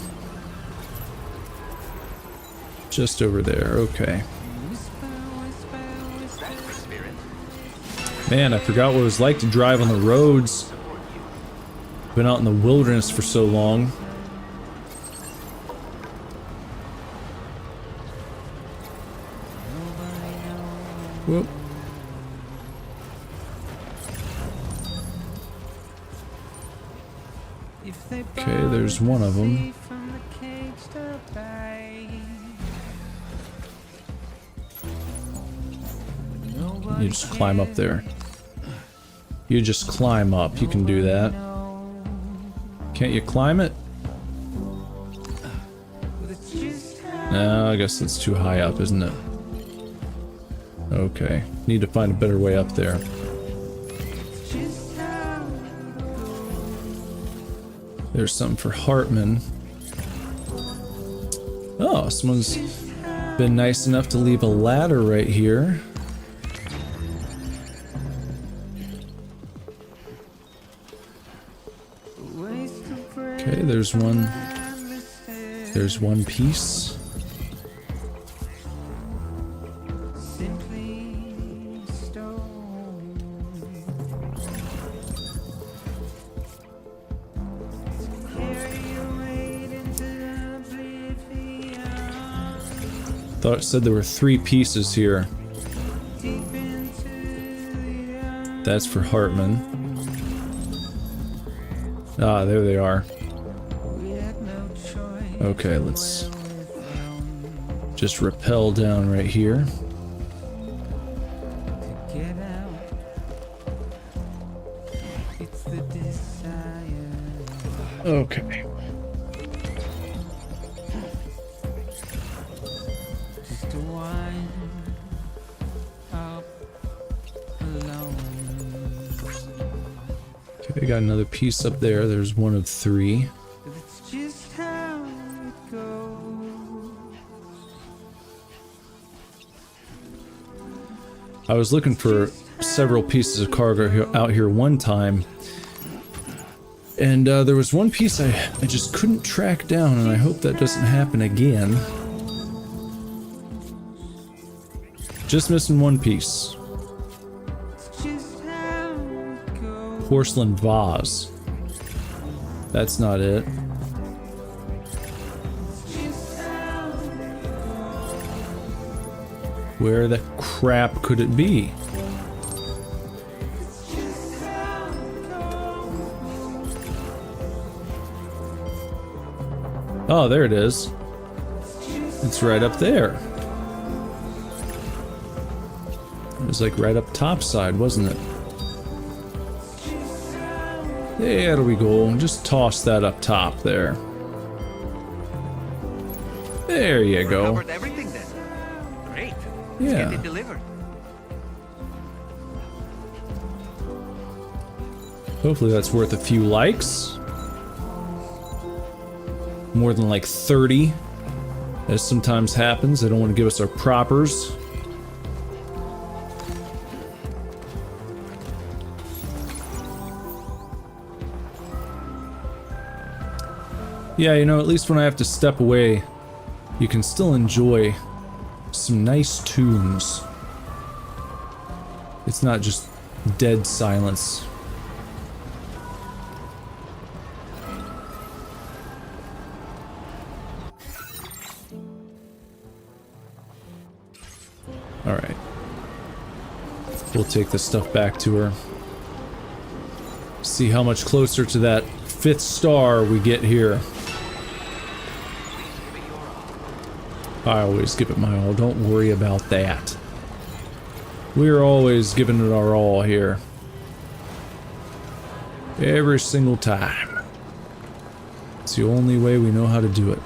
Just over there, okay. Man, I forgot what it was like to drive on the roads. Been out in the wilderness for so long. Whoop. Okay, there's one of them. You just climb up there. You just climb up. You can do that. Can't you climb it? No, I guess that's too high up, isn't it? Okay. Need to find a better way up there. There's something for Hartman. Oh, someone's been nice enough to leave a ladder right here. Okay, there's one. There's one piece. Thought it said there were 3 pieces here. That's for Hartman. Ah, there they are. Okay, let's just rappel down right here. Okay. Okay, got another piece up there. There's one of 3. I was looking for several pieces of cargo out here one time, and there was one piece I just couldn't track down, and I hope that doesn't happen again. Just missing one piece. Porcelain vase. That's not it. Where the crap could it be? Oh, there it is. It's right up there. It was like right up top side, wasn't it? There we go. Just toss that up top there. There you go. Covered everything then. Great. Let's Yeah. get it delivered. Hopefully that's worth a few likes. More than like 30, as sometimes happens. They don't want to give us our propers. Yeah, you know, at least when I have to step away, you can still enjoy some nice tunes. It's not just dead silence. Alright. We'll take this stuff back to her. See how much closer to that 5th star we get here. I always give it my all, don't worry about that. We're always giving it our all here. Every single time. It's the only way we know how to do it.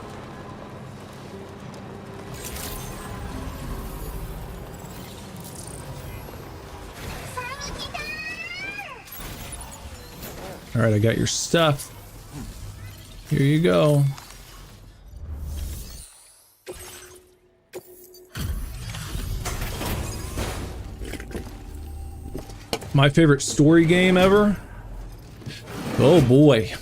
Alright, I got your stuff. Here you go. My favorite story game ever? Oh boy.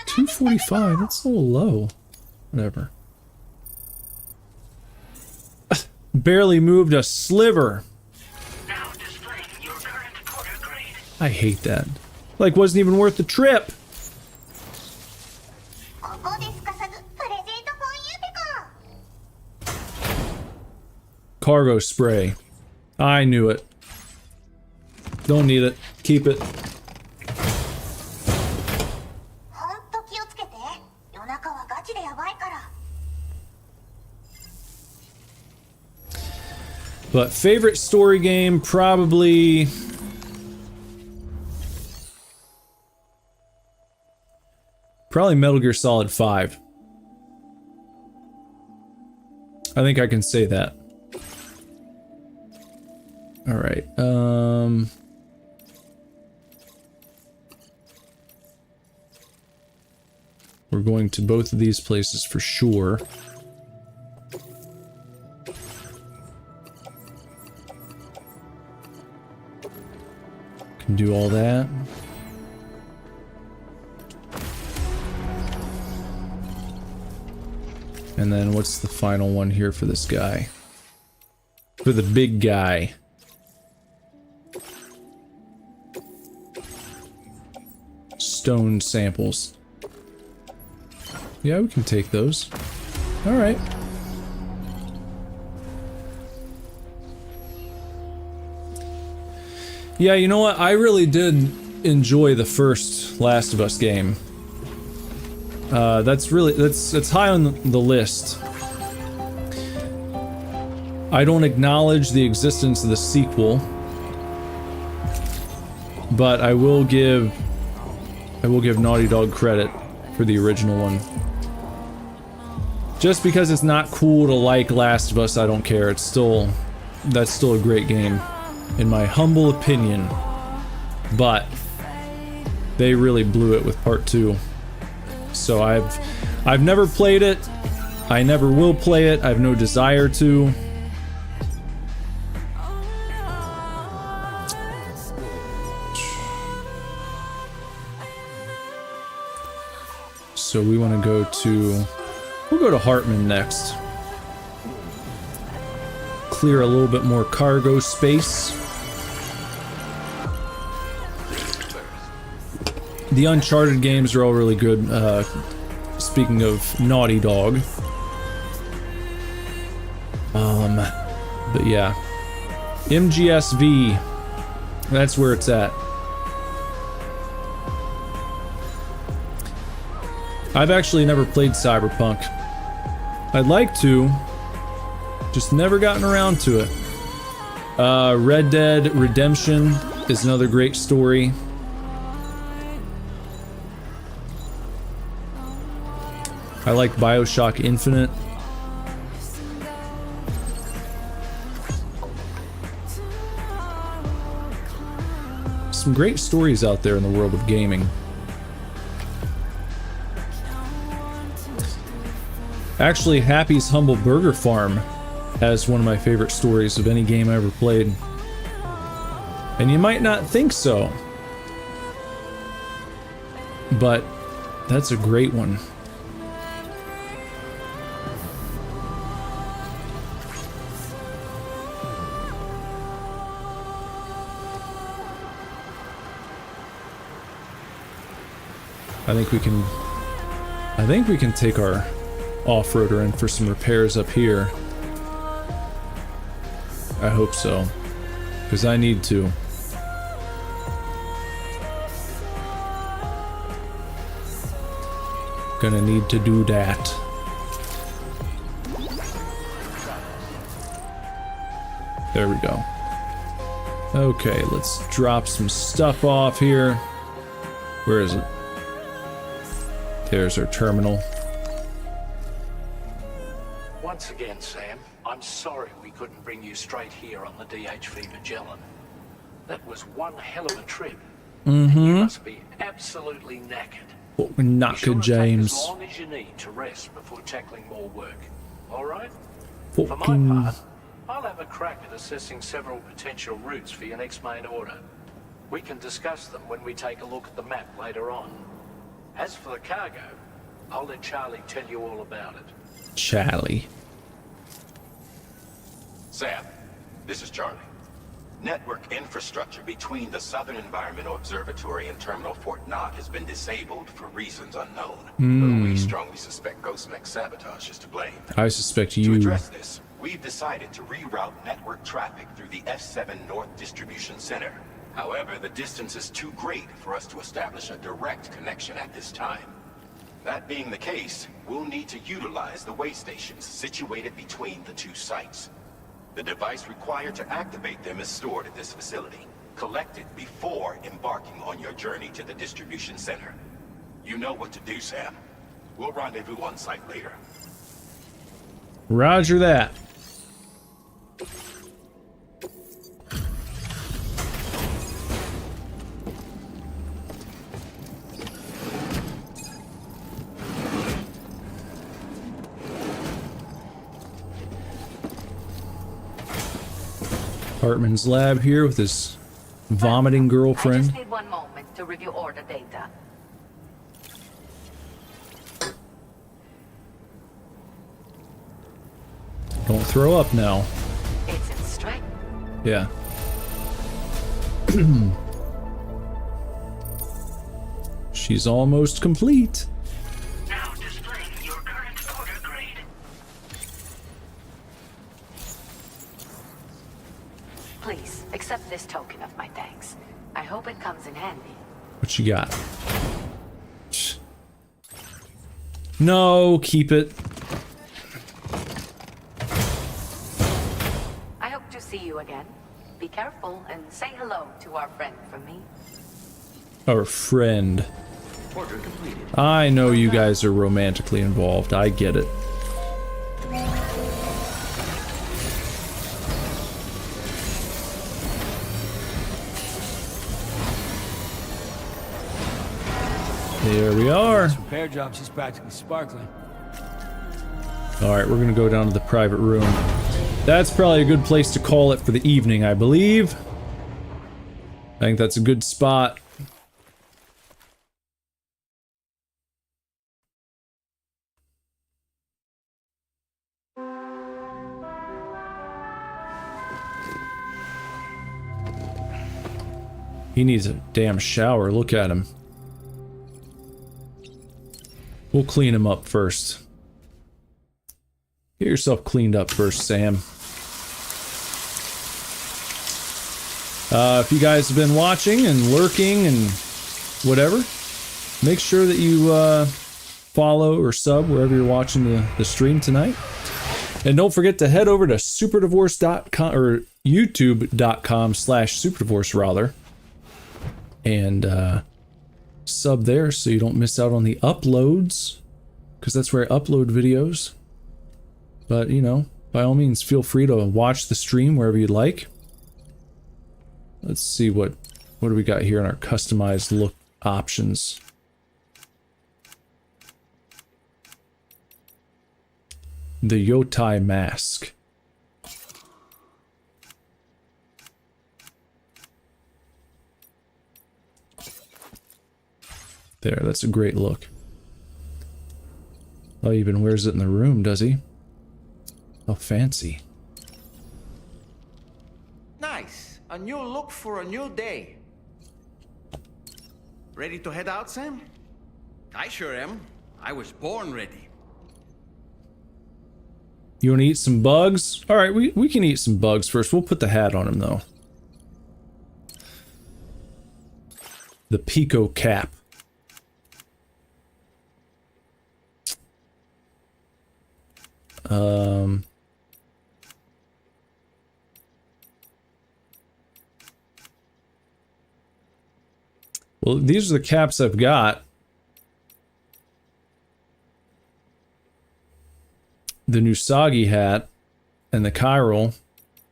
$245, that's a little low. Whatever. Barely moved a sliver. Now displaying your current quarter grade. I hate that. Like, wasn't even worth the trip. Cargo spray. I knew it. Don't need it. Keep it. But favorite story game, probably... Probably Metal Gear Solid 5. I think I can say that. Alright, we're going to both of these places for sure. Can do all that. And then what's the final one here for this guy? For the big guy. Stone samples. Yeah, we can take those. Alright. Yeah, you know what? I really did enjoy the first Last of Us game. That's high on the list. I don't acknowledge the existence of the sequel, but I will give Naughty Dog credit for the original one. Just because it's not cool to like Last of Us, I don't care. That's still a great game, in my humble opinion. But they really blew it with part 2. So I've never played it. I never will play it. I have no desire to. So we want to go to... We'll go to Hartman next. Clear a little bit more cargo space. The Uncharted games are all really good, speaking of Naughty Dog. But yeah. MGSV, that's where it's at. I've actually never played Cyberpunk. I'd like to, just never gotten around to it. Red Dead Redemption is another great story. I like BioShock Infinite. some great stories out there in the world of gaming. Actually, Happy's Humble Burger Farm has one of my favorite stories of any game I ever played. And you might not think so, but that's a great one. I think we can take our off-roader in for some repairs up here. I hope so, because I need to. Gonna need to do that. There we go. Okay, let's drop some stuff off here. Where is it? There's our terminal. Once again, Sam, I'm sorry we couldn't bring you straight here on the DHV Magellan. That was one hell of a trip. Mm-hmm. You must be absolutely knackered. Well, we're not good, James. As long as you need to rest before tackling more work. All right? Fucking... For my part, I'll have a crack at assessing several potential routes for your next main order. We can discuss them when we take a look at the map later on. As for the cargo, I'll let Charlie tell you all about it. Charlie. Sam, this is Charlie. Network infrastructure between the Southern Environmental Observatory and Terminal Fort Knott has been disabled for reasons unknown. But we strongly suspect Ghostmech sabotage is to blame. I suspect To you. address this, we've decided to reroute network traffic through the F7 North Distribution Center. However, the distance is too great for us to establish a direct connection at this time. That being the case, we'll need to utilize the way stations situated between the two sites. The device required to activate them is stored at this facility. Collect it before embarking on your journey to the distribution center. You know what to do, Sam. We'll rendezvous on site later. Roger that. Hartman's lab here with his vomiting I girlfriend. just need one moment to review order data. Don't throw up now. It's in strike. Yeah. She's almost complete. Now displaying your current order grade. Please, accept this token of my thanks. I hope it comes in handy. What you got? No, keep it. I hope to see you again. Be careful and say hello to our friend from me. Our friend. Order completed. I know you guys are romantically involved. I get it. There we are. This repair job, she's practically sparkling. Alright, we're gonna go down to the private room. That's probably a good place to call it for the evening, I believe. I think that's a good spot. He needs a damn shower. Look at him. We'll clean him up first. Get yourself cleaned up first, Sam. If you guys have been watching and lurking and whatever, make sure that you follow or sub wherever you're watching the stream tonight. And don't forget to head over to superdivorce.com or youtube.com/superdivorce rather. And sub there so you don't miss out on the uploads, because that's where I upload videos. But you know, by all means, feel free to watch the stream wherever you'd like. Let's see what What do we got here in our customized look options? The Yotai mask. There, that's a great look. Oh, he even wears it in the room, does he? How fancy. Nice. A new look for a new day. Ready to head out, Sam? I sure am. I was born ready. You want to eat some bugs? Alright, we can eat some bugs first. We'll put the hat on him, though. The Pico cap. Well, these are the caps I've got. The Nusagi hat, and the Chiral,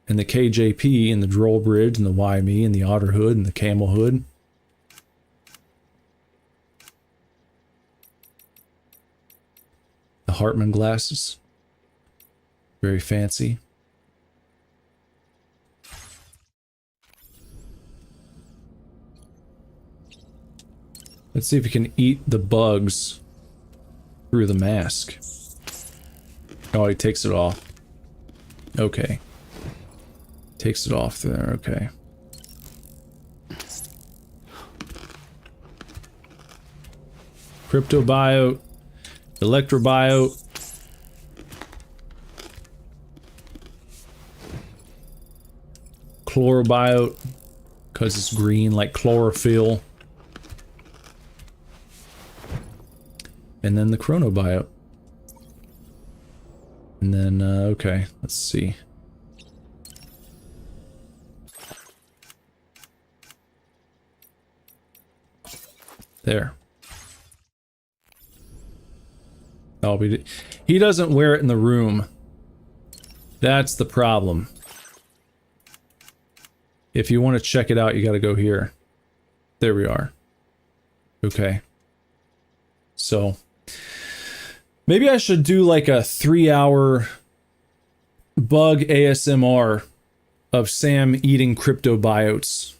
and the KJP, and the Droll Bridge, and the YME, and the Otter Hood, and the Camel Hood. The Hartman glasses. Very fancy. Let's see if we can eat the bugs through the mask. Oh, he takes it off. Okay. Takes it off there, okay. Cryptobiote. Electrobiote. Chlorobiote. Because it's green like chlorophyll. And then the chronobiote. And then, okay, let's see. There. Oh, he doesn't wear it in the room. That's the problem. If you want to check it out, you got to go here. There we are. Okay. So, maybe I should do like a 3-hour bug ASMR of Sam eating cryptobiotes.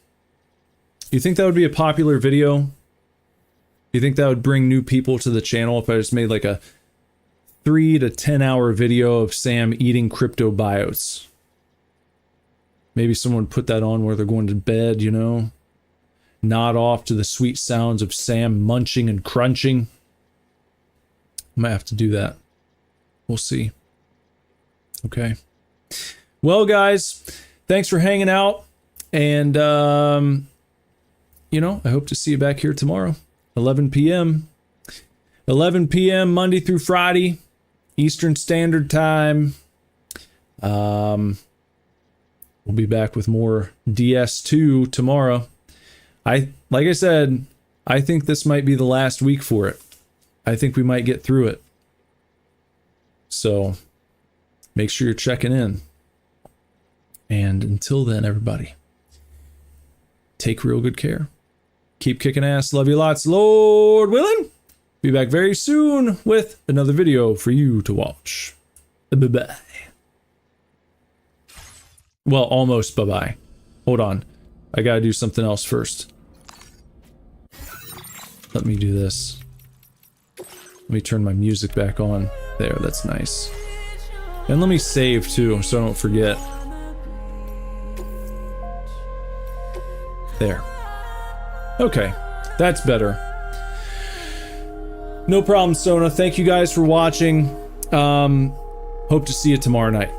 You think that would be a popular video? You think that would bring new people to the channel if I just made like a 3 to 10 hour video of Sam eating cryptobiotes? Maybe someone put that on where they're going to bed, you know? Nod off to the sweet sounds of Sam munching and crunching. Might have to do that. We'll see. Okay. Well, guys, thanks for hanging out. And, you know, I hope to see you back here tomorrow. 11 p.m. 11 p.m. Monday through Friday. Eastern Standard Time. We'll be back with more DS2 tomorrow. Like I said, I think this might be the last week for it. I think we might get through it. So, make sure you're checking in. And until then, everybody, take real good care. Keep kicking ass. Love you lots. Lord willing. Be back very soon with another video for you to watch. Bye-bye. Well, almost bye-bye. Hold on. I gotta do something else first. Let me do this. Let me turn my music back on. There, that's nice. And let me save too, so I don't forget. There. Okay, that's better. No problem, Sona. Thank you guys for watching. Hope to see you tomorrow night.